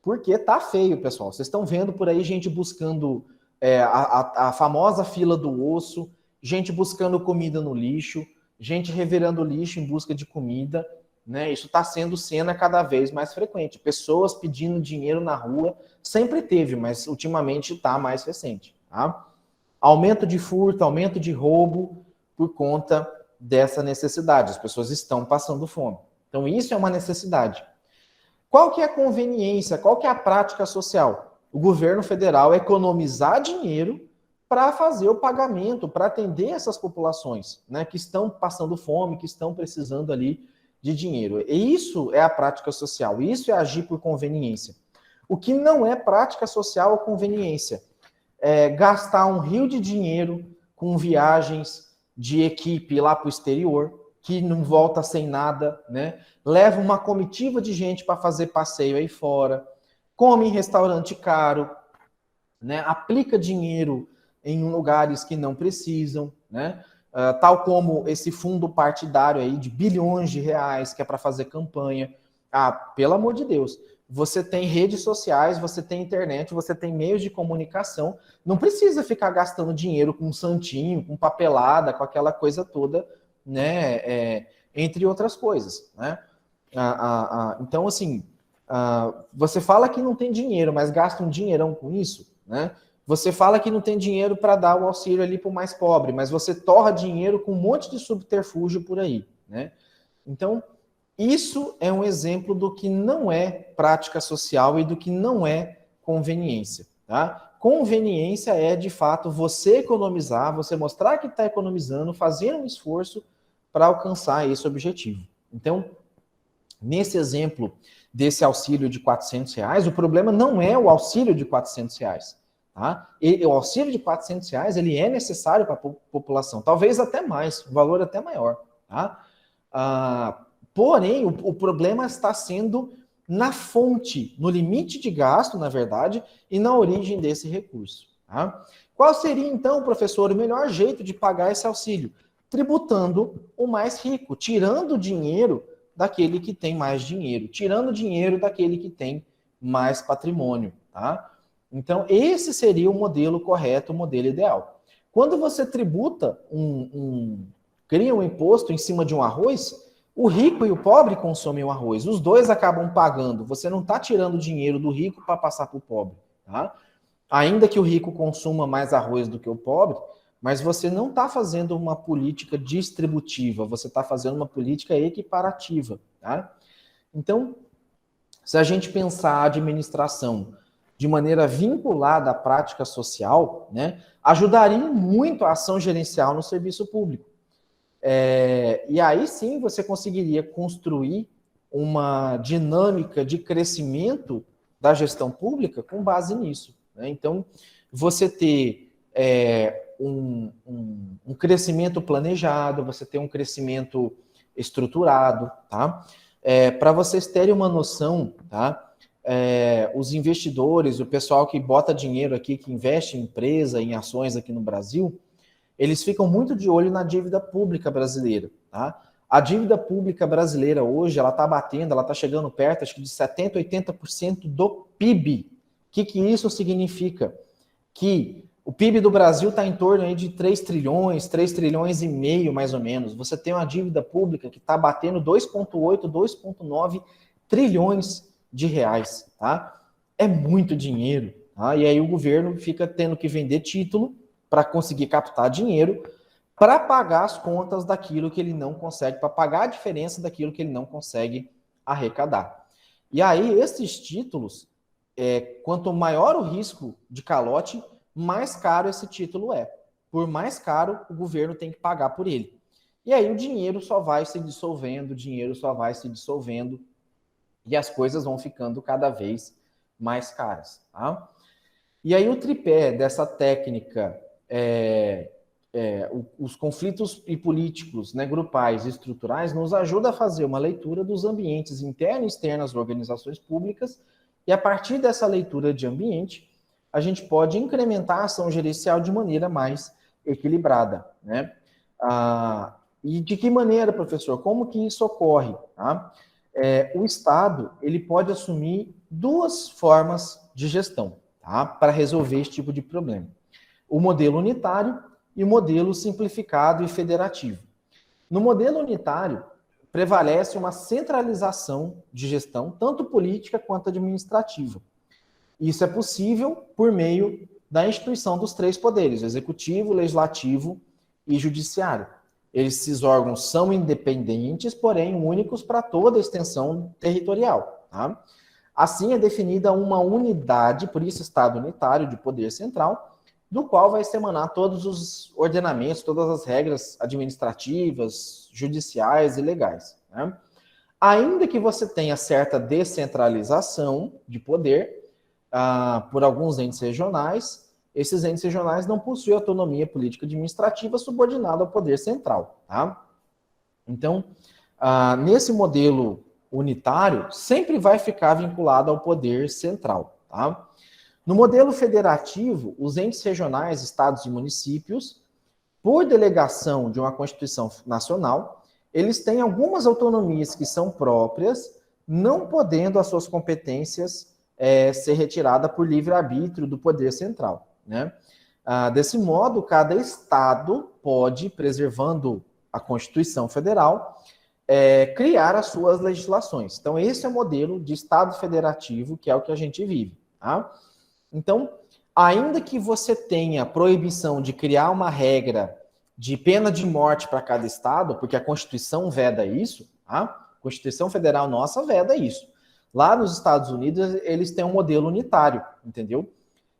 porque tá feio, pessoal. Vocês estão vendo por aí gente buscando a famosa fila do osso, gente buscando comida no lixo, gente revirando lixo em busca de comida, né? Isso está sendo cena cada vez mais frequente. Pessoas pedindo dinheiro na rua, sempre teve, mas ultimamente está mais recente. Tá? Aumento de furto, aumento de roubo por conta dessa necessidade. As pessoas estão passando fome. Então, isso é uma necessidade. Qual que é a conveniência? Qual que é a prática social? O governo federal economizar dinheiro para fazer o pagamento, para atender essas populações, né, que estão passando fome, que estão precisando ali de dinheiro. E isso é a prática social, isso é agir por conveniência. O que não é prática social ou conveniência? É gastar um rio de dinheiro com viagens de equipe lá para o exterior, que não volta sem nada, né? Leva uma comitiva de gente para fazer passeio aí fora, come em restaurante caro, né? Aplica dinheiro em lugares que não precisam, né? Tal como esse fundo partidário aí de bilhões de reais que é para fazer campanha. Ah, pelo amor de Deus, você tem redes sociais, você tem internet, você tem meios de comunicação, não precisa ficar gastando dinheiro com santinho, com papelada, com aquela coisa toda, né? Entre outras coisas, né? Então, assim, você fala que não tem dinheiro, mas gasta um dinheirão com isso, né? Você fala que não tem dinheiro para dar o auxílio ali para o mais pobre, mas você torra dinheiro com um monte de subterfúgio por aí, né? Então, isso é um exemplo do que não é prática social e do que não é conveniência, tá? Conveniência é, de fato, você economizar, você mostrar que está economizando, fazer um esforço para alcançar esse objetivo. Então, nesse exemplo desse auxílio de R$ 400, o problema não é o auxílio de R$ 400, tá? O auxílio de R$ 400, ele é necessário para a população, talvez até mais, um valor até maior, tá? Porém, o problema está sendo na fonte, no limite de gasto, na verdade, e na origem desse recurso. Tá? Qual seria, então, professor, o melhor jeito de pagar esse auxílio? Tributando o mais rico, tirando dinheiro daquele que tem mais dinheiro, tirando dinheiro daquele que tem mais patrimônio. Tá? Então, esse seria o modelo correto, o modelo ideal. Quando você tributa cria um imposto em cima de um arroz, o rico e o pobre consomem o arroz. Os dois acabam pagando. Você não está tirando dinheiro do rico para passar para o pobre. Tá? Ainda que o rico consuma mais arroz do que o pobre, mas você não está fazendo uma política distributiva, você está fazendo uma política equiparativa. Tá? Então, se a gente pensar a administração de maneira vinculada à prática social, né, ajudaria muito a ação gerencial no serviço público. E aí sim você conseguiria construir uma dinâmica de crescimento da gestão pública com base nisso. Né? Então, você ter um crescimento planejado, você ter um crescimento estruturado, tá? Para vocês terem uma noção, tá? Os investidores, o pessoal que bota dinheiro aqui, que investe em empresa, em ações aqui no Brasil, eles ficam muito de olho na dívida pública brasileira. Tá? A dívida pública brasileira hoje, ela está batendo, ela está chegando perto, acho que de 70%, 80% do PIB. O que isso significa? Que o PIB do Brasil está em torno aí de 3 trilhões, 3 trilhões e meio, mais ou menos. Você tem uma dívida pública que está batendo 2,8, 2,9 trilhões de reais. Tá? É muito dinheiro. Tá? E aí o governo fica tendo que vender título para conseguir captar dinheiro, para pagar as contas daquilo que ele não consegue, para pagar a diferença daquilo que ele não consegue arrecadar. E aí, esses títulos, quanto maior o risco de calote, mais caro esse título é. Por mais caro, o governo tem que pagar por ele. E aí o dinheiro só vai se dissolvendo, e as coisas vão ficando cada vez mais caras. Tá? E aí o tripé dessa técnica os conflitos e políticos, né, grupais e estruturais nos ajuda a fazer uma leitura dos ambientes internos e externos das organizações públicas, e a partir dessa leitura de ambiente, a gente pode incrementar a ação gerencial de maneira mais equilibrada, né? E de que maneira, professor? Como que isso ocorre? Tá? O Estado, ele pode assumir duas formas de gestão, tá? Para resolver esse tipo de problema. O modelo unitário e o modelo simplificado e federativo. No modelo unitário, prevalece uma centralização de gestão, tanto política quanto administrativa. Isso é possível por meio da instituição dos três poderes, executivo, legislativo e judiciário. Esses órgãos são independentes, porém únicos para toda a extensão territorial. Tá? Assim é definida uma unidade, por isso Estado unitário de poder central, do qual vai se emanar todos os ordenamentos, todas as regras administrativas, judiciais e legais. Né? Ainda que você tenha certa descentralização de poder por alguns entes regionais, esses entes regionais não possuem autonomia política administrativa subordinada ao poder central. Tá? Então, nesse modelo unitário, sempre vai ficar vinculado ao poder central. Tá? No modelo federativo, os entes regionais, estados e municípios, por delegação de uma Constituição Nacional, eles têm algumas autonomias que são próprias, não podendo as suas competências ser retiradas por livre-arbítrio do poder central. Né? Desse modo, cada estado pode, preservando a Constituição Federal, criar as suas legislações. Então, esse é o modelo de Estado federativo, que é o que a gente vive. Tá? Então, ainda que você tenha proibição de criar uma regra de pena de morte para cada estado, porque a Constituição veda isso, tá? A Constituição Federal nossa veda isso. Lá nos Estados Unidos, eles têm um modelo unitário, entendeu?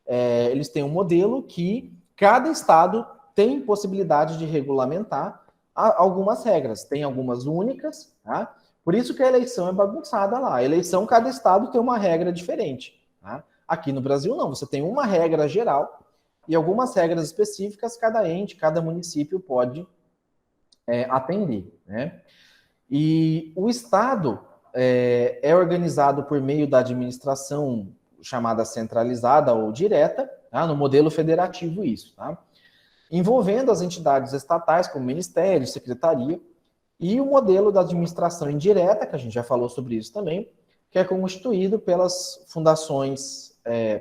Eles têm um modelo que cada estado tem possibilidade de regulamentar algumas regras. Tem algumas únicas, tá? Por isso que a eleição é bagunçada lá. A eleição, cada estado tem uma regra diferente, tá? Aqui no Brasil, não. Você tem uma regra geral e algumas regras específicas, cada ente, cada município pode atender. Né? E o Estado é organizado por meio da administração chamada centralizada ou direta, tá? No modelo federativo isso, tá? Envolvendo as entidades estatais, como Ministério, Secretaria, e o modelo da administração indireta, que a gente já falou sobre isso também, que é constituído pelas fundações,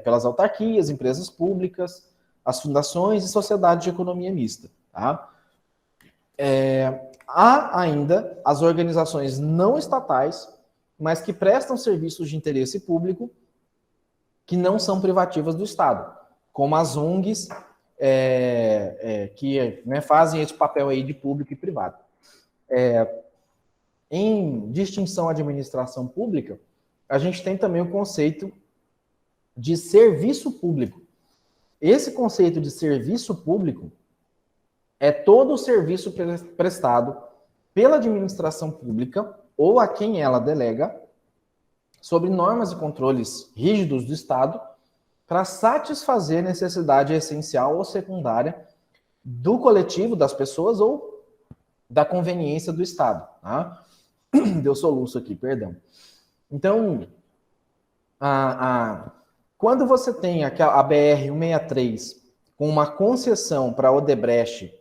pelas autarquias, empresas públicas, as fundações e sociedades de economia mista. Tá? Há ainda as organizações não estatais, mas que prestam serviços de interesse público que não são privativas do Estado, como as ONGs, que fazem esse papel aí de público e privado. Em distinção à administração pública, a gente tem também o conceito de serviço público. Esse conceito de serviço público é todo o serviço prestado pela administração pública ou a quem ela delega sobre normas e controles rígidos do Estado para satisfazer necessidade essencial ou secundária do coletivo, das pessoas ou da conveniência do Estado. Tá? Deu soluço aqui, perdão. Então, quando você tem a BR-163 com uma concessão para a Odebrecht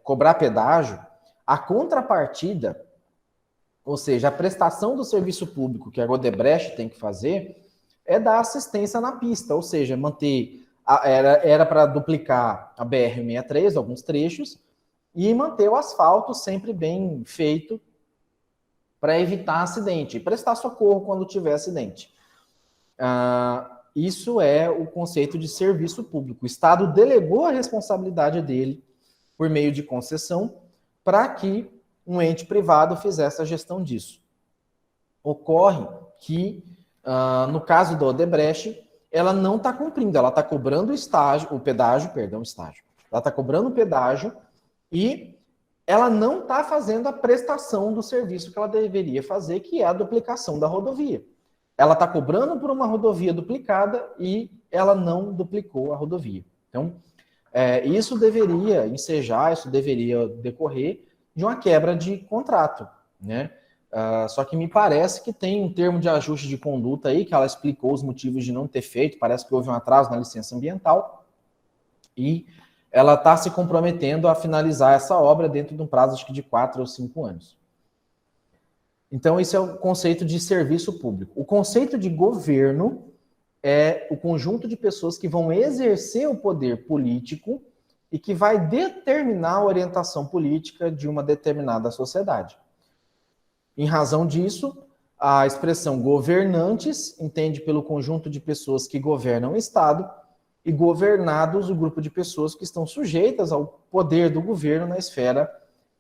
cobrar pedágio, a contrapartida, ou seja, a prestação do serviço público que a Odebrecht tem que fazer, é dar assistência na pista, ou seja, manter, era para duplicar a BR-163, alguns trechos, e manter o asfalto sempre bem feito para evitar acidente, e prestar socorro quando tiver acidente. Isso é o conceito de serviço público. O Estado delegou a responsabilidade dele por meio de concessão para que um ente privado fizesse a gestão disso. Ocorre que, no caso da Odebrecht, ela não está cumprindo, ela está cobrando o pedágio. Ela está cobrando o pedágio e ela não está fazendo a prestação do serviço que ela deveria fazer, que é a duplicação da rodovia. Ela está cobrando por uma rodovia duplicada e ela não duplicou a rodovia. Então, Isso deveria ensejar, isso deveria decorrer de uma quebra de contrato, né? Só que me parece que tem um termo de ajuste de conduta aí, que ela explicou os motivos de não ter feito, parece que houve um atraso na licença ambiental, e ela está se comprometendo a finalizar essa obra dentro de um prazo, acho que de 4 ou 5 anos. Então, esse é o conceito de serviço público. O conceito de governo é o conjunto de pessoas que vão exercer o poder político e que vai determinar a orientação política de uma determinada sociedade. Em razão disso, a expressão governantes entende pelo conjunto de pessoas que governam o Estado e governados o grupo de pessoas que estão sujeitas ao poder do governo na esfera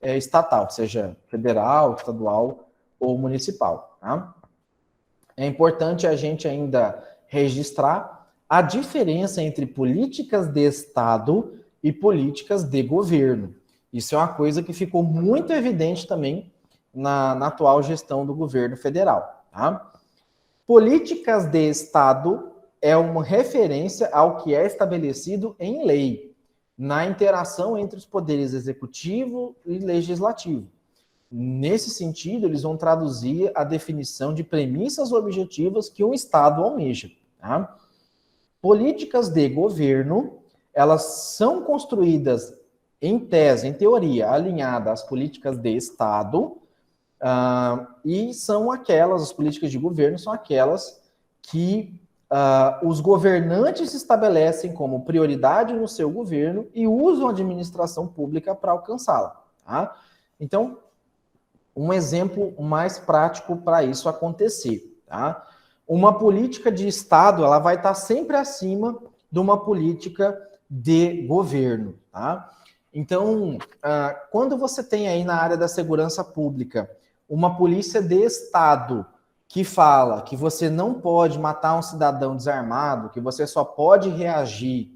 estatal, seja federal, estadual ou municipal. Tá? É importante a gente ainda registrar a diferença entre políticas de Estado e políticas de governo. Isso é uma coisa que ficou muito evidente também na atual gestão do governo federal. Tá? Políticas de Estado é uma referência ao que é estabelecido em lei, na interação entre os poderes executivo e legislativo. Nesse sentido, eles vão traduzir a definição de premissas objetivas que um Estado almeja. Tá? Políticas de governo, elas são construídas em tese, em teoria, alinhadas às políticas de Estado, e são aquelas, as políticas de governo são aquelas que os governantes estabelecem como prioridade no seu governo e usam a administração pública para alcançá-la. Tá? Então, um exemplo mais prático para isso acontecer. Tá? Uma política de Estado, ela vai estar sempre acima de uma política de governo. Tá? Então, quando você tem aí na área da segurança pública uma polícia de Estado que fala que você não pode matar um cidadão desarmado, que você só pode reagir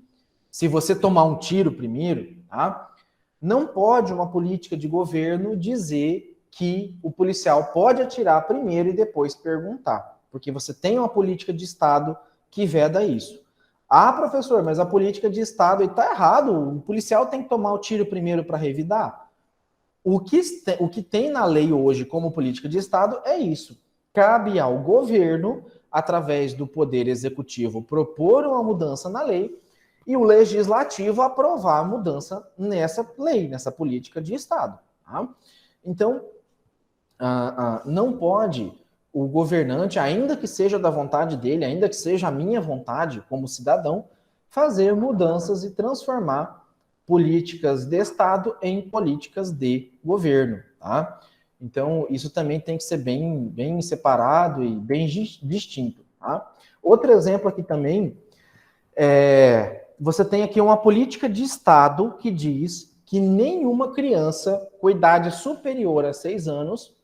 se você tomar um tiro primeiro, tá? Não pode uma política de governo dizer que o policial pode atirar primeiro e depois perguntar, porque você tem uma política de Estado que veda isso. Professor, mas a política de Estado está errado, o policial tem que tomar o tiro primeiro para revidar. O que tem na lei hoje como política de Estado é isso. Cabe ao governo, através do poder executivo, propor uma mudança na lei e o legislativo aprovar a mudança nessa lei, nessa política de Estado. Tá? Então, não pode o governante, ainda que seja da vontade dele, ainda que seja a minha vontade como cidadão, fazer mudanças e transformar políticas de Estado em políticas de governo. Tá? Então, isso também tem que ser bem separado e bem distinto. Tá? Outro exemplo aqui também você tem aqui uma política de Estado que diz que nenhuma criança com idade superior a 6 anos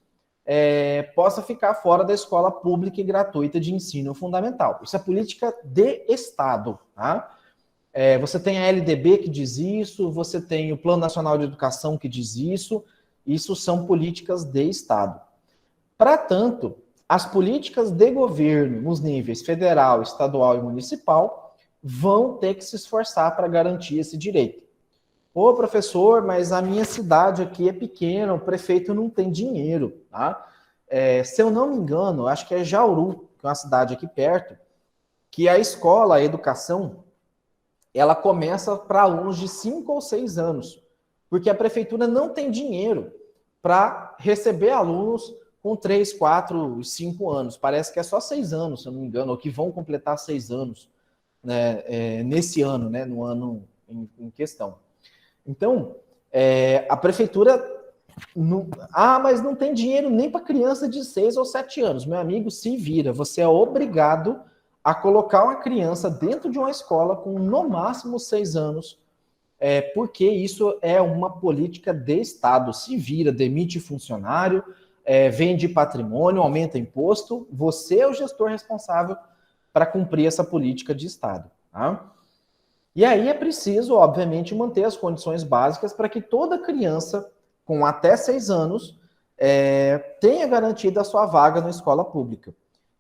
possa ficar fora da escola pública e gratuita de ensino fundamental. Isso é política de Estado. Tá? Você tem a LDB que diz isso, você tem o Plano Nacional de Educação que diz isso. Isso são políticas de Estado. Para tanto, as políticas de governo nos níveis federal, estadual e municipal vão ter que se esforçar para garantir esse direito. Professor, mas a minha cidade aqui é pequena, o prefeito não tem dinheiro. Tá? Se eu não me engano, acho que é Jauru, que é uma cidade aqui perto, que a escola, a educação, ela começa para alunos de 5 ou 6 anos, porque a prefeitura não tem dinheiro para receber alunos com 3, 4, 5 anos. Parece que é só 6 anos, se eu não me engano, ou que vão completar 6 anos, né, nesse ano, né, no ano em questão. Então, a prefeitura... mas não tem dinheiro nem para criança de 6 ou 7 anos. Meu amigo, se vira. Você é obrigado a colocar uma criança dentro de uma escola com no máximo 6 anos, porque isso é uma política de Estado. Se vira, demite funcionário, vende patrimônio, aumenta imposto. Você é o gestor responsável para cumprir essa política de Estado. Tá? E aí é preciso, obviamente, manter as condições básicas para que toda criança com até 6 anos tenha garantida a sua vaga na escola pública.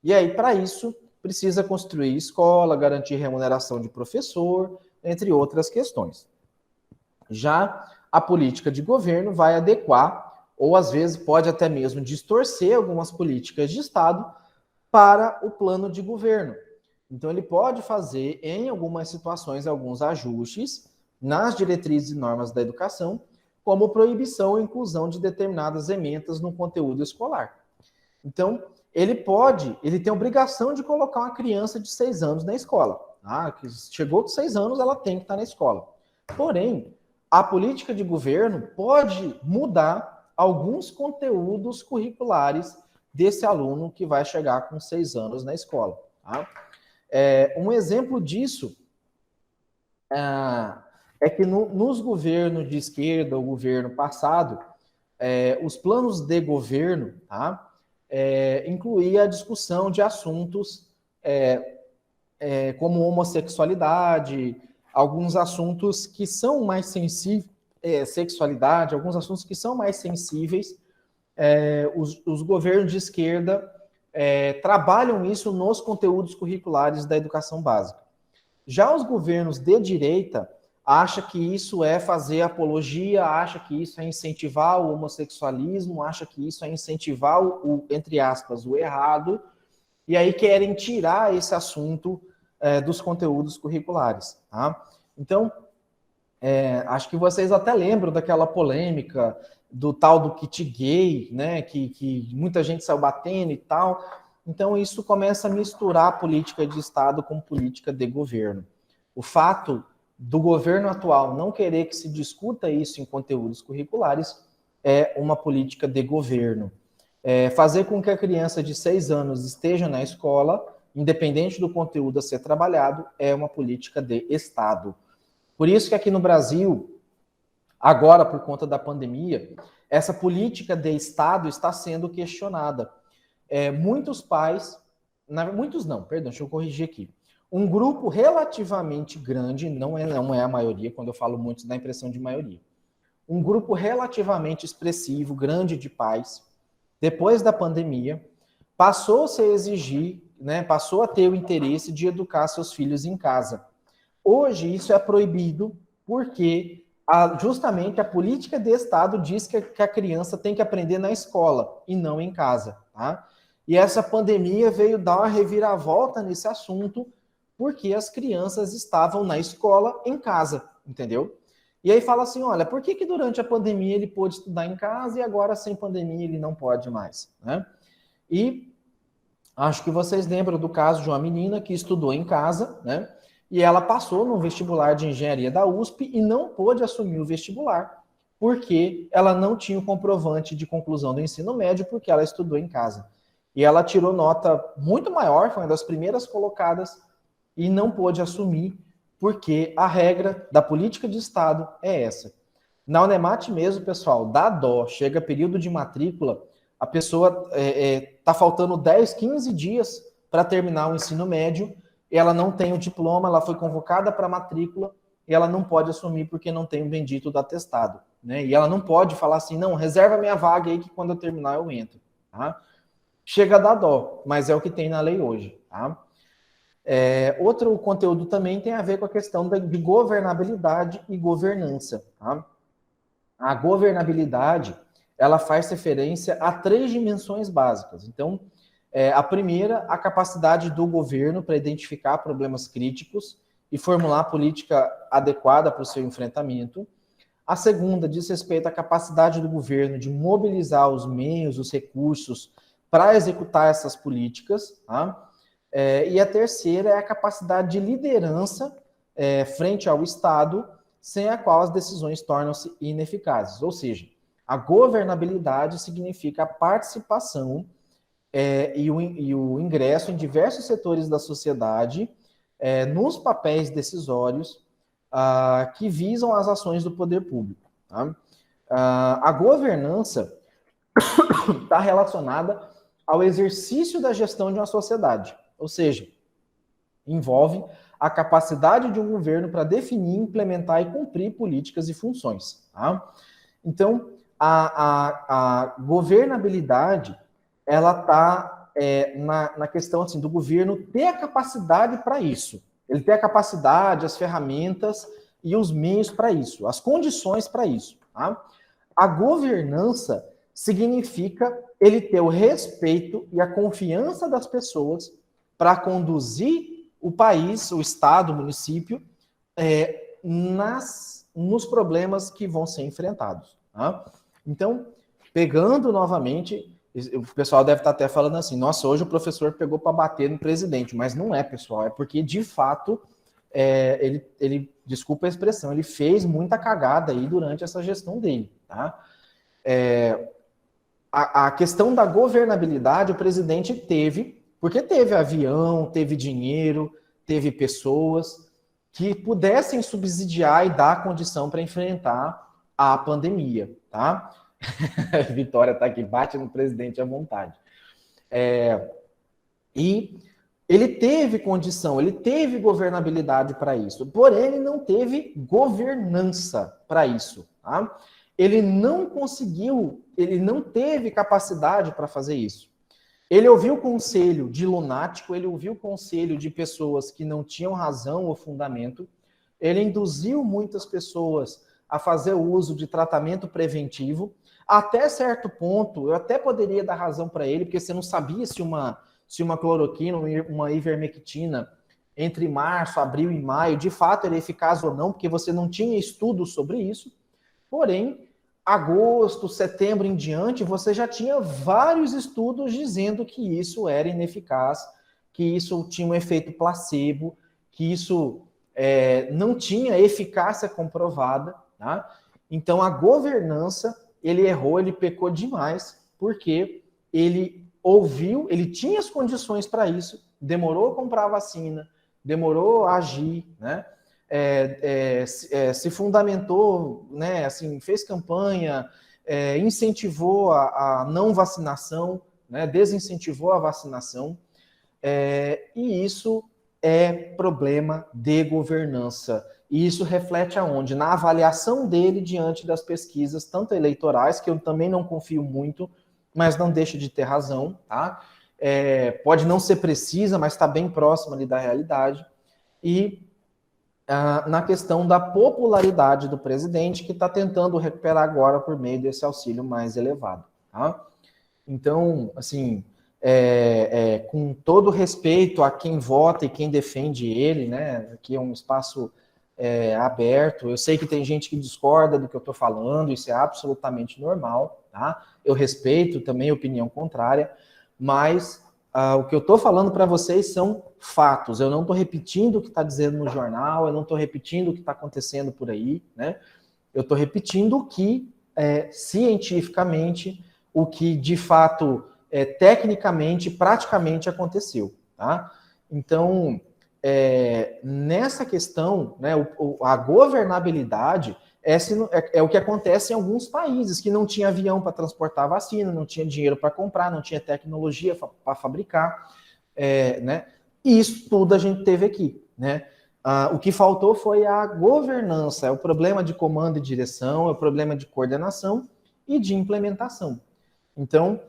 E aí, para isso, precisa construir escola, garantir remuneração de professor, entre outras questões. Já a política de governo vai adequar, ou às vezes pode até mesmo distorcer algumas políticas de Estado para o plano de governo. Então, ele pode fazer, em algumas situações, alguns ajustes nas diretrizes e normas da educação, como proibição ou inclusão de determinadas emendas no conteúdo escolar. Então, ele tem a obrigação de colocar uma criança de 6 anos na escola. Que chegou com 6 anos, ela tem que estar na escola. Porém, a política de governo pode mudar alguns conteúdos curriculares desse aluno que vai chegar com 6 anos na escola. Um exemplo disso é que nos governos de esquerda, o governo passado, os planos de governo incluía a discussão de assuntos como homossexualidade, alguns assuntos que são mais sensíveis, sexualidade, alguns assuntos que são mais sensíveis, os governos de esquerda trabalham isso nos conteúdos curriculares da educação básica. Já os governos de direita acham que isso é fazer apologia, acham que isso é incentivar o homossexualismo, acham que isso é incentivar entre aspas, o errado, e aí querem tirar esse assunto dos conteúdos curriculares. Então, acho que vocês até lembram daquela polêmica do tal do kit gay, né, que muita gente saiu batendo e tal. Então, isso começa a misturar política de Estado com política de governo. O fato do governo atual não querer que se discuta isso em conteúdos curriculares é uma política de governo. Fazer com que a criança de 6 anos esteja na escola, independente do conteúdo a ser trabalhado, é uma política de Estado. Por isso que aqui no Brasil, agora por conta da pandemia, essa política de Estado está sendo questionada. Muitos pais, muitos não, perdão, deixa eu corrigir aqui. Um grupo relativamente grande, não é a maioria, quando eu falo muitos, dá a impressão de maioria. Um grupo relativamente expressivo, grande de pais, depois da pandemia, passou a se exigir, passou a ter o interesse de educar seus filhos em casa. Hoje isso é proibido porque justamente a política de Estado diz que a criança tem que aprender na escola e não em casa. E essa pandemia veio dar uma reviravolta nesse assunto porque as crianças estavam na escola em casa, entendeu? E aí fala assim, olha, por que durante a pandemia ele pôde estudar em casa e agora sem pandemia ele não pode mais? E acho que vocês lembram do caso de uma menina que estudou em casa, e ela passou no vestibular de engenharia da USP e não pôde assumir o vestibular, porque ela não tinha o comprovante de conclusão do ensino médio, porque ela estudou em casa. E ela tirou nota muito maior, foi uma das primeiras colocadas, e não pôde assumir, porque a regra da política de Estado é essa. Na Unemate mesmo, pessoal, dá dó, chega período de matrícula, a pessoa está faltando 10, 15 dias para terminar o ensino médio, ela não tem o diploma, ela foi convocada para matrícula, e ela não pode assumir porque não tem o bendito do atestado. E ela não pode falar assim, não, reserva minha vaga aí que quando eu terminar eu entro. Chega a dar dó, mas é o que tem na lei hoje. Outro conteúdo também tem a ver com a questão de governabilidade e governança. A governabilidade, ela faz referência a 3 dimensões básicas. Então, a primeira, a capacidade do governo para identificar problemas críticos e formular política adequada para o seu enfrentamento. A segunda diz respeito à capacidade do governo de mobilizar os meios, os recursos para executar essas políticas. E a terceira é a capacidade de liderança frente ao Estado, sem a qual as decisões tornam-se ineficazes. Ou seja, a governabilidade significa a participação e o ingresso em diversos setores da sociedade nos papéis decisórios que visam as ações do poder público. A governança está relacionada ao exercício da gestão de uma sociedade, ou seja, envolve a capacidade de um governo para definir, implementar e cumprir políticas e funções. Então, a governabilidade, ela está na questão do governo ter a capacidade para isso. Ele ter a capacidade, as ferramentas e os meios para isso, as condições para isso. Tá? A governança significa ele ter o respeito e a confiança das pessoas para conduzir o país, o estado, o município, nos problemas que vão ser enfrentados. Tá? Então, pegando novamente, o pessoal deve estar até falando assim, nossa, hoje o professor pegou para bater no presidente, mas não é, pessoal, é porque, de fato, ele, desculpa a expressão, ele fez muita cagada aí durante essa gestão dele. Tá? A questão da governabilidade, o presidente teve, porque teve avião, teve dinheiro, teve pessoas que pudessem subsidiar e dar condição para enfrentar a pandemia, tá? Vitória tá aqui, bate no presidente à vontade. E ele teve condição, ele teve governabilidade para isso, porém ele não teve governança para isso, tá? Ele não conseguiu, ele não teve capacidade para fazer isso. Ele ouviu o conselho de lunático, ele ouviu o conselho de pessoas que não tinham razão ou fundamento, ele induziu muitas pessoas a fazer o uso de tratamento preventivo. Até certo ponto, eu até poderia dar razão para ele, porque você não sabia se uma cloroquina, uma ivermectina, entre março, abril e maio, de fato era eficaz ou não, porque você não tinha estudos sobre isso. Porém, agosto, setembro em diante, você já tinha vários estudos dizendo que isso era ineficaz, que isso tinha um efeito placebo, que isso não tinha eficácia comprovada. Tá? Então, a governança, ele errou, ele pecou demais, porque ele ouviu, ele tinha as condições para isso, demorou a comprar a vacina, demorou a agir, né? Se fundamentou, né, assim, fez campanha, incentivou a não vacinação, né, desincentivou a vacinação, e isso é problema de governança. E isso reflete aonde? Na avaliação dele diante das pesquisas, tanto eleitorais, que eu também não confio muito, mas não deixa de ter razão, tá? Pode não ser precisa, mas está bem próxima ali da realidade. E na questão da popularidade do presidente, que está tentando recuperar agora por meio desse auxílio mais elevado. Tá? Então, assim, com todo respeito a quem vota e quem defende ele, né? Aqui é um espaço aberto. Eu sei que tem gente que discorda do que eu estou falando, isso é absolutamente normal, tá? Eu respeito também a opinião contrária, mas o que eu estou falando para vocês são fatos. Eu não estou repetindo o que está dizendo no jornal, eu não estou repetindo o que está acontecendo por aí, né? Eu estou repetindo o que cientificamente, o que de fato, tecnicamente, praticamente aconteceu, tá? Então, nessa questão, né, a governabilidade é o que acontece em alguns países, que não tinha avião para transportar a vacina, não tinha dinheiro para comprar, não tinha tecnologia para fabricar, né? E isso tudo a gente teve aqui, né? O que faltou foi a governança, é o problema de comando e direção, é o problema de coordenação e de implementação. Então,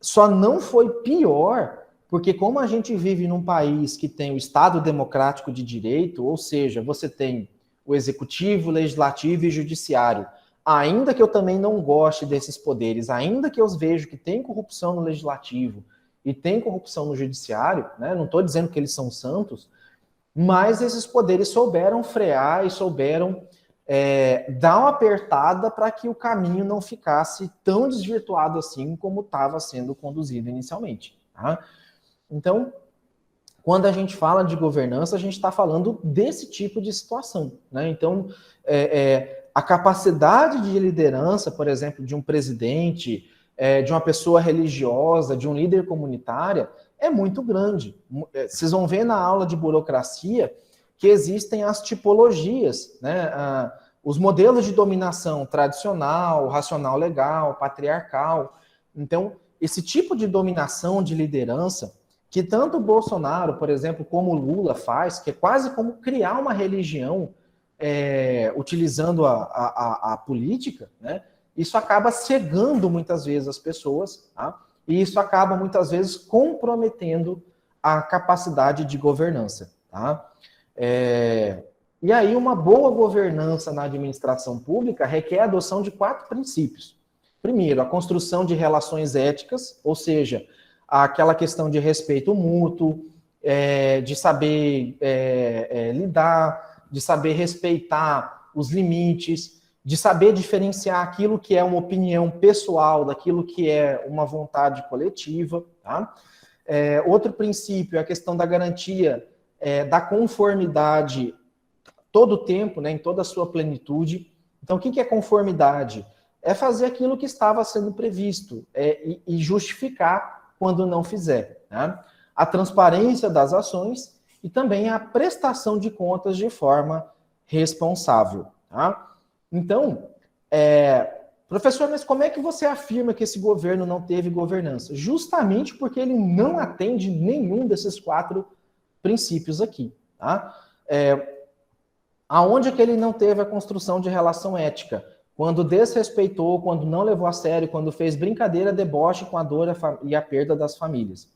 só não foi pior, porque como a gente vive num país que tem o Estado democrático de direito, ou seja, você tem o executivo, o legislativo e o judiciário, ainda que eu também não goste desses poderes, ainda que eu vejo que tem corrupção no legislativo e tem corrupção no judiciário, né? Não estou dizendo que eles são santos, mas esses poderes souberam frear e souberam dar uma apertada para que o caminho não ficasse tão desvirtuado assim como estava sendo conduzido inicialmente. Tá? Então, quando a gente fala de governança, a gente está falando desse tipo de situação. Né? Então, a capacidade de liderança, por exemplo, de um presidente, de uma pessoa religiosa, de um líder comunitária, é muito grande. Vocês vão ver na aula de burocracia que existem as tipologias, né? Os modelos de dominação tradicional, racional legal, patriarcal. Então, esse tipo de dominação de liderança, que tanto o Bolsonaro, por exemplo, como o Lula faz, que é quase como criar uma religião utilizando a política, né? Isso acaba cegando muitas vezes as pessoas, tá? E isso acaba muitas vezes comprometendo a capacidade de governança, tá? E aí, uma boa governança na administração pública requer a adoção de 4 princípios. Primeiro, a construção de relações éticas, ou seja, aquela questão de respeito mútuo, de saber lidar, de saber respeitar os limites, de saber diferenciar aquilo que é uma opinião pessoal daquilo que é uma vontade coletiva. Tá? Outro princípio é a questão da garantia da conformidade todo o tempo, né, em toda a sua plenitude. Então, o que é conformidade? É fazer aquilo que estava sendo previsto e justificar quando não fizer. Né? A transparência das ações e também a prestação de contas de forma responsável. Tá? Então, professor, mas como é que você afirma que esse governo não teve governança? Justamente porque ele não atende nenhum desses 4 princípios aqui. Tá? Aonde é que ele não teve a construção de relação ética? Quando desrespeitou, quando não levou a sério, quando fez brincadeira, deboche com a dor e a perda das famílias.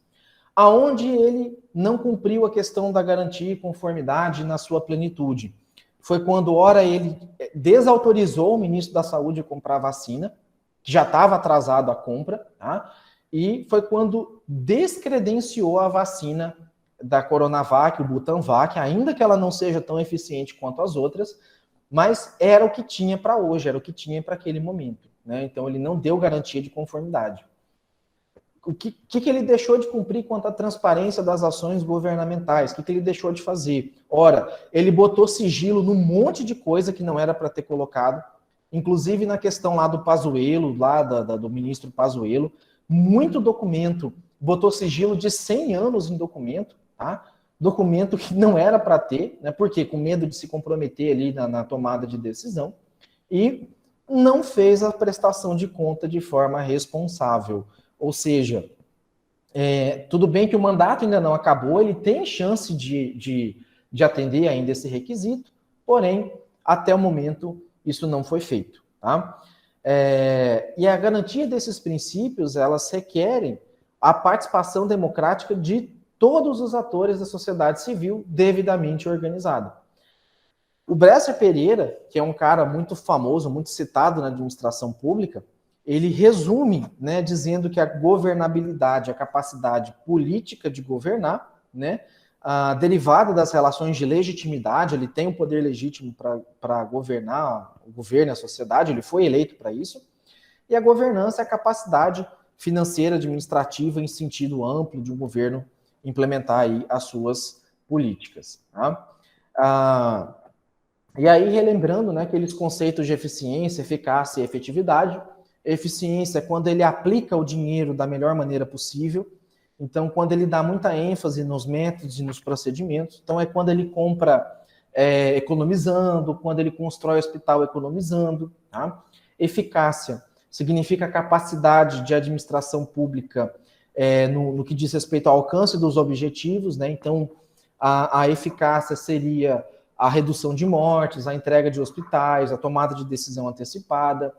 Aonde ele não cumpriu a questão da garantia e conformidade na sua plenitude? Foi quando, ora, ele desautorizou o ministro da Saúde a comprar vacina, que já estava atrasado a compra, tá? E foi quando descredenciou a vacina da Coronavac, o Butanvac, ainda que ela não seja tão eficiente quanto as outras, mas era o que tinha para hoje, era o que tinha para aquele momento. Né? Então, ele não deu garantia de conformidade. O que ele deixou de cumprir quanto à transparência das ações governamentais? O que ele deixou de fazer? Ora, ele botou sigilo num monte de coisa que não era para ter colocado, inclusive na questão lá do Pazuello, lá do ministro Pazuello, muito documento, botou sigilo de 100 anos em documento, tá? Documento que não era para ter, né? Porque com medo de se comprometer ali na tomada de decisão, e não fez a prestação de conta de forma responsável. Ou seja, tudo bem que o mandato ainda não acabou, ele tem chance de atender ainda esse requisito, porém, até o momento, isso não foi feito. Tá? E a garantia desses princípios, elas requerem a participação democrática de todos os atores da sociedade civil devidamente organizada. O Bresser Pereira, que é um cara muito famoso, muito citado na administração pública, ele resume, né, dizendo que a governabilidade, a capacidade política de governar, né, derivada das relações de legitimidade, ele tem um poder legítimo para governar o governo e a sociedade, ele foi eleito para isso, e a governança é a capacidade financeira, administrativa, em sentido amplo, de um governo implementar aí as suas políticas. Tá? E aí, relembrando, né, aqueles conceitos de eficiência, eficácia e efetividade. Eficiência é quando ele aplica o dinheiro da melhor maneira possível. Então, quando ele dá muita ênfase nos métodos e nos procedimentos. Então, é quando ele compra economizando, quando ele constrói hospital economizando. Tá? Eficácia significa a capacidade de administração pública no que diz respeito ao alcance dos objetivos. Né? Então, a eficácia seria a redução de mortes, a entrega de hospitais, a tomada de decisão antecipada.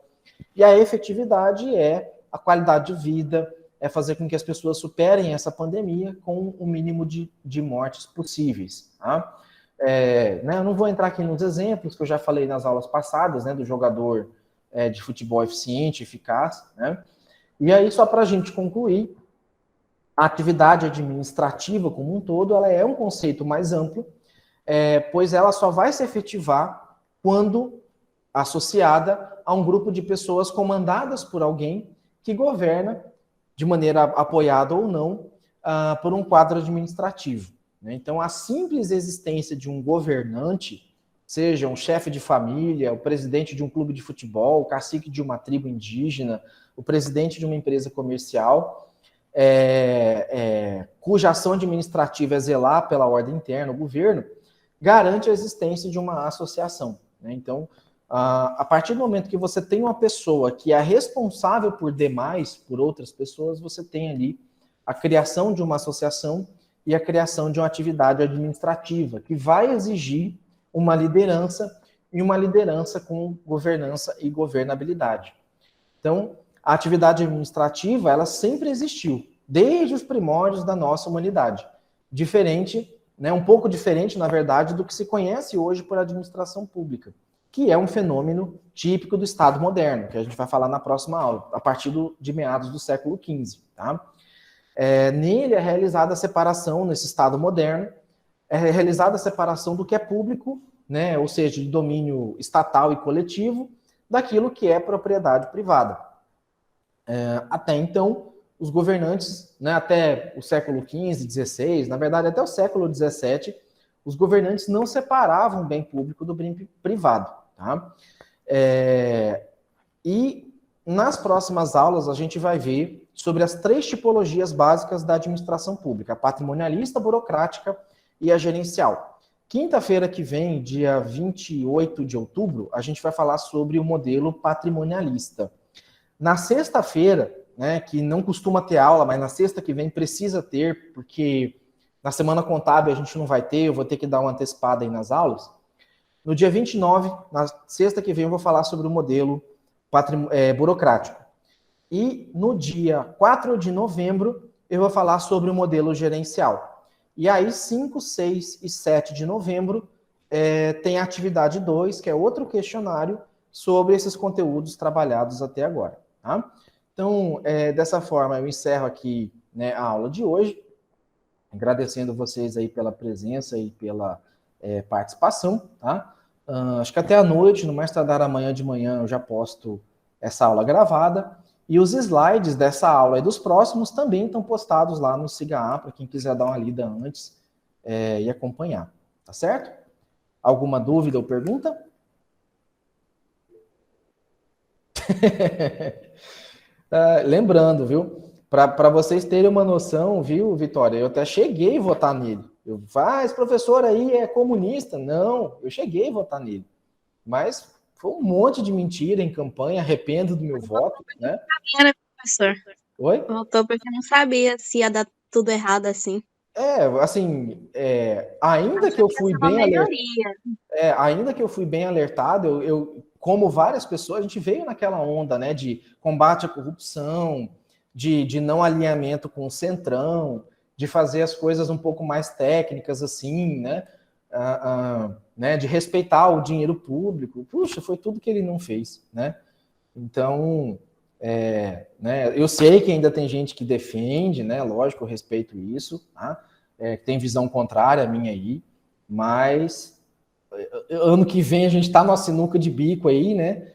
E a efetividade é a qualidade de vida, é fazer com que as pessoas superem essa pandemia com o mínimo de mortes possíveis. Tá? Né, eu não vou entrar aqui nos exemplos que eu já falei nas aulas passadas, né, do jogador de futebol eficiente, eficaz. Né? E aí, só para a gente concluir, a atividade administrativa como um todo, ela é um conceito mais amplo, pois ela só vai se efetivar quando associada a um grupo de pessoas comandadas por alguém que governa, de maneira apoiada ou não, por um quadro administrativo. Né? Então, a simples existência de um governante, seja um chefe de família, o presidente de um clube de futebol, o cacique de uma tribo indígena, o presidente de uma empresa comercial, cuja ação administrativa é zelar pela ordem interna, o governo, garante a existência de uma associação. Né? Então, a partir do momento que você tem uma pessoa que é responsável por demais, por outras pessoas, você tem ali a criação de uma associação e a criação de uma atividade administrativa, que vai exigir uma liderança, e uma liderança com governança e governabilidade. Então, a atividade administrativa, ela sempre existiu, desde os primórdios da nossa humanidade. Diferente né, um pouco diferente, na verdade, do que se conhece hoje por administração pública, que é um fenômeno típico do Estado moderno, que a gente vai falar na próxima aula, a partir de meados do século XV. Tá? Nele é realizada a separação, nesse Estado moderno, é realizada a separação do que é público, né, ou seja, de domínio estatal e coletivo, daquilo que é propriedade privada. Até então, os governantes, né, até o século XV, XVI, na verdade até o século XVII, os governantes não separavam o bem público do bem privado. Tá? E nas próximas aulas a gente vai ver sobre as 3 tipologias básicas da administração pública: a patrimonialista, a burocrática e a gerencial. Quinta-feira que vem, dia 28 de outubro, a gente vai falar sobre o modelo patrimonialista. Na sexta-feira, né, que não costuma ter aula, mas na sexta que vem precisa ter, porque na semana contábil a gente não vai ter, eu vou ter que dar uma antecipada aí nas aulas. No dia 29, na sexta que vem, eu vou falar sobre o modelo burocrático. E no dia 4 de novembro, eu vou falar sobre o modelo gerencial. E aí, 5, 6 e 7 de novembro, tem a atividade 2, que é outro questionário sobre esses conteúdos trabalhados até agora. Tá? Então, dessa forma, eu encerro aqui, né, a aula de hoje, agradecendo vocês aí pela presença e pela participação. Tá? Acho que até a noite, no mais tardar amanhã de manhã, eu já posto essa aula gravada. E os slides dessa aula e dos próximos também estão postados lá no SIGA, para quem quiser dar uma lida antes e acompanhar. Tá certo? Alguma dúvida ou pergunta? Lembrando, viu? Para vocês terem uma noção, viu, Vitória? Eu até cheguei a votar nele. Esse professor aí é comunista. Não, eu cheguei a votar nele. Mas foi um monte de mentira em campanha, arrependo do meu voto, né? Era, professor. Oi? Voltou porque não sabia se ia dar tudo errado assim. Assim, ainda que eu fui bem alertado, eu, como várias pessoas, a gente veio naquela onda, né, de combate à corrupção, de não alinhamento com o centrão, de fazer as coisas um pouco mais técnicas, assim, né, né, de respeitar o dinheiro público. Puxa, foi tudo que ele não fez, né? Então, né, eu sei que ainda tem gente que defende, né, lógico, eu respeito isso, tá? Tem visão contrária à minha aí, mas ano que vem a gente está numa sinuca de bico aí, né?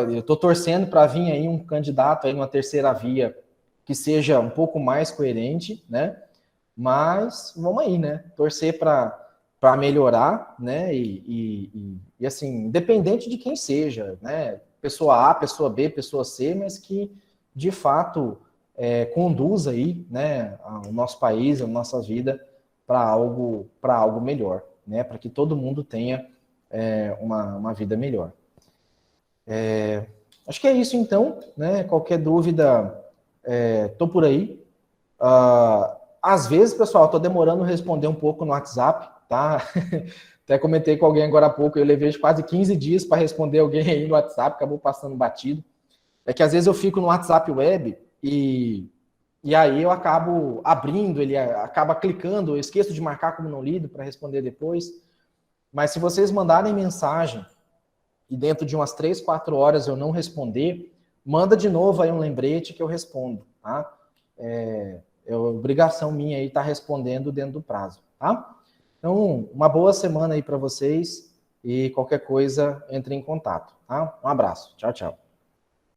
Eu estou torcendo para vir aí um candidato aí numa terceira via que seja um pouco mais coerente, né? Mas vamos aí, né? Torcer para melhorar, né? E assim, independente de quem seja, né? Pessoa A, pessoa B, pessoa C, mas que de fato conduz aí, né, o nosso país, a nossa vida para algo melhor, né, para que todo mundo tenha uma vida melhor. Acho que é isso então, né? Qualquer dúvida, tô por aí. Às vezes, pessoal, tô demorando a responder um pouco no WhatsApp, tá? Até comentei com alguém agora há pouco, eu levei quase 15 dias para responder alguém aí no WhatsApp, acabou passando batido. É que às vezes eu fico no WhatsApp web e aí eu acabo abrindo, ele acaba clicando, eu esqueço de marcar como não lido para responder depois. Mas se vocês mandarem mensagem e dentro de umas 3, 4 horas eu não responder, manda de novo aí um lembrete que eu respondo, tá? É obrigação minha aí estar respondendo dentro do prazo, tá? Então, uma boa semana aí para vocês e qualquer coisa, entre em contato, tá? Um abraço. Tchau, tchau.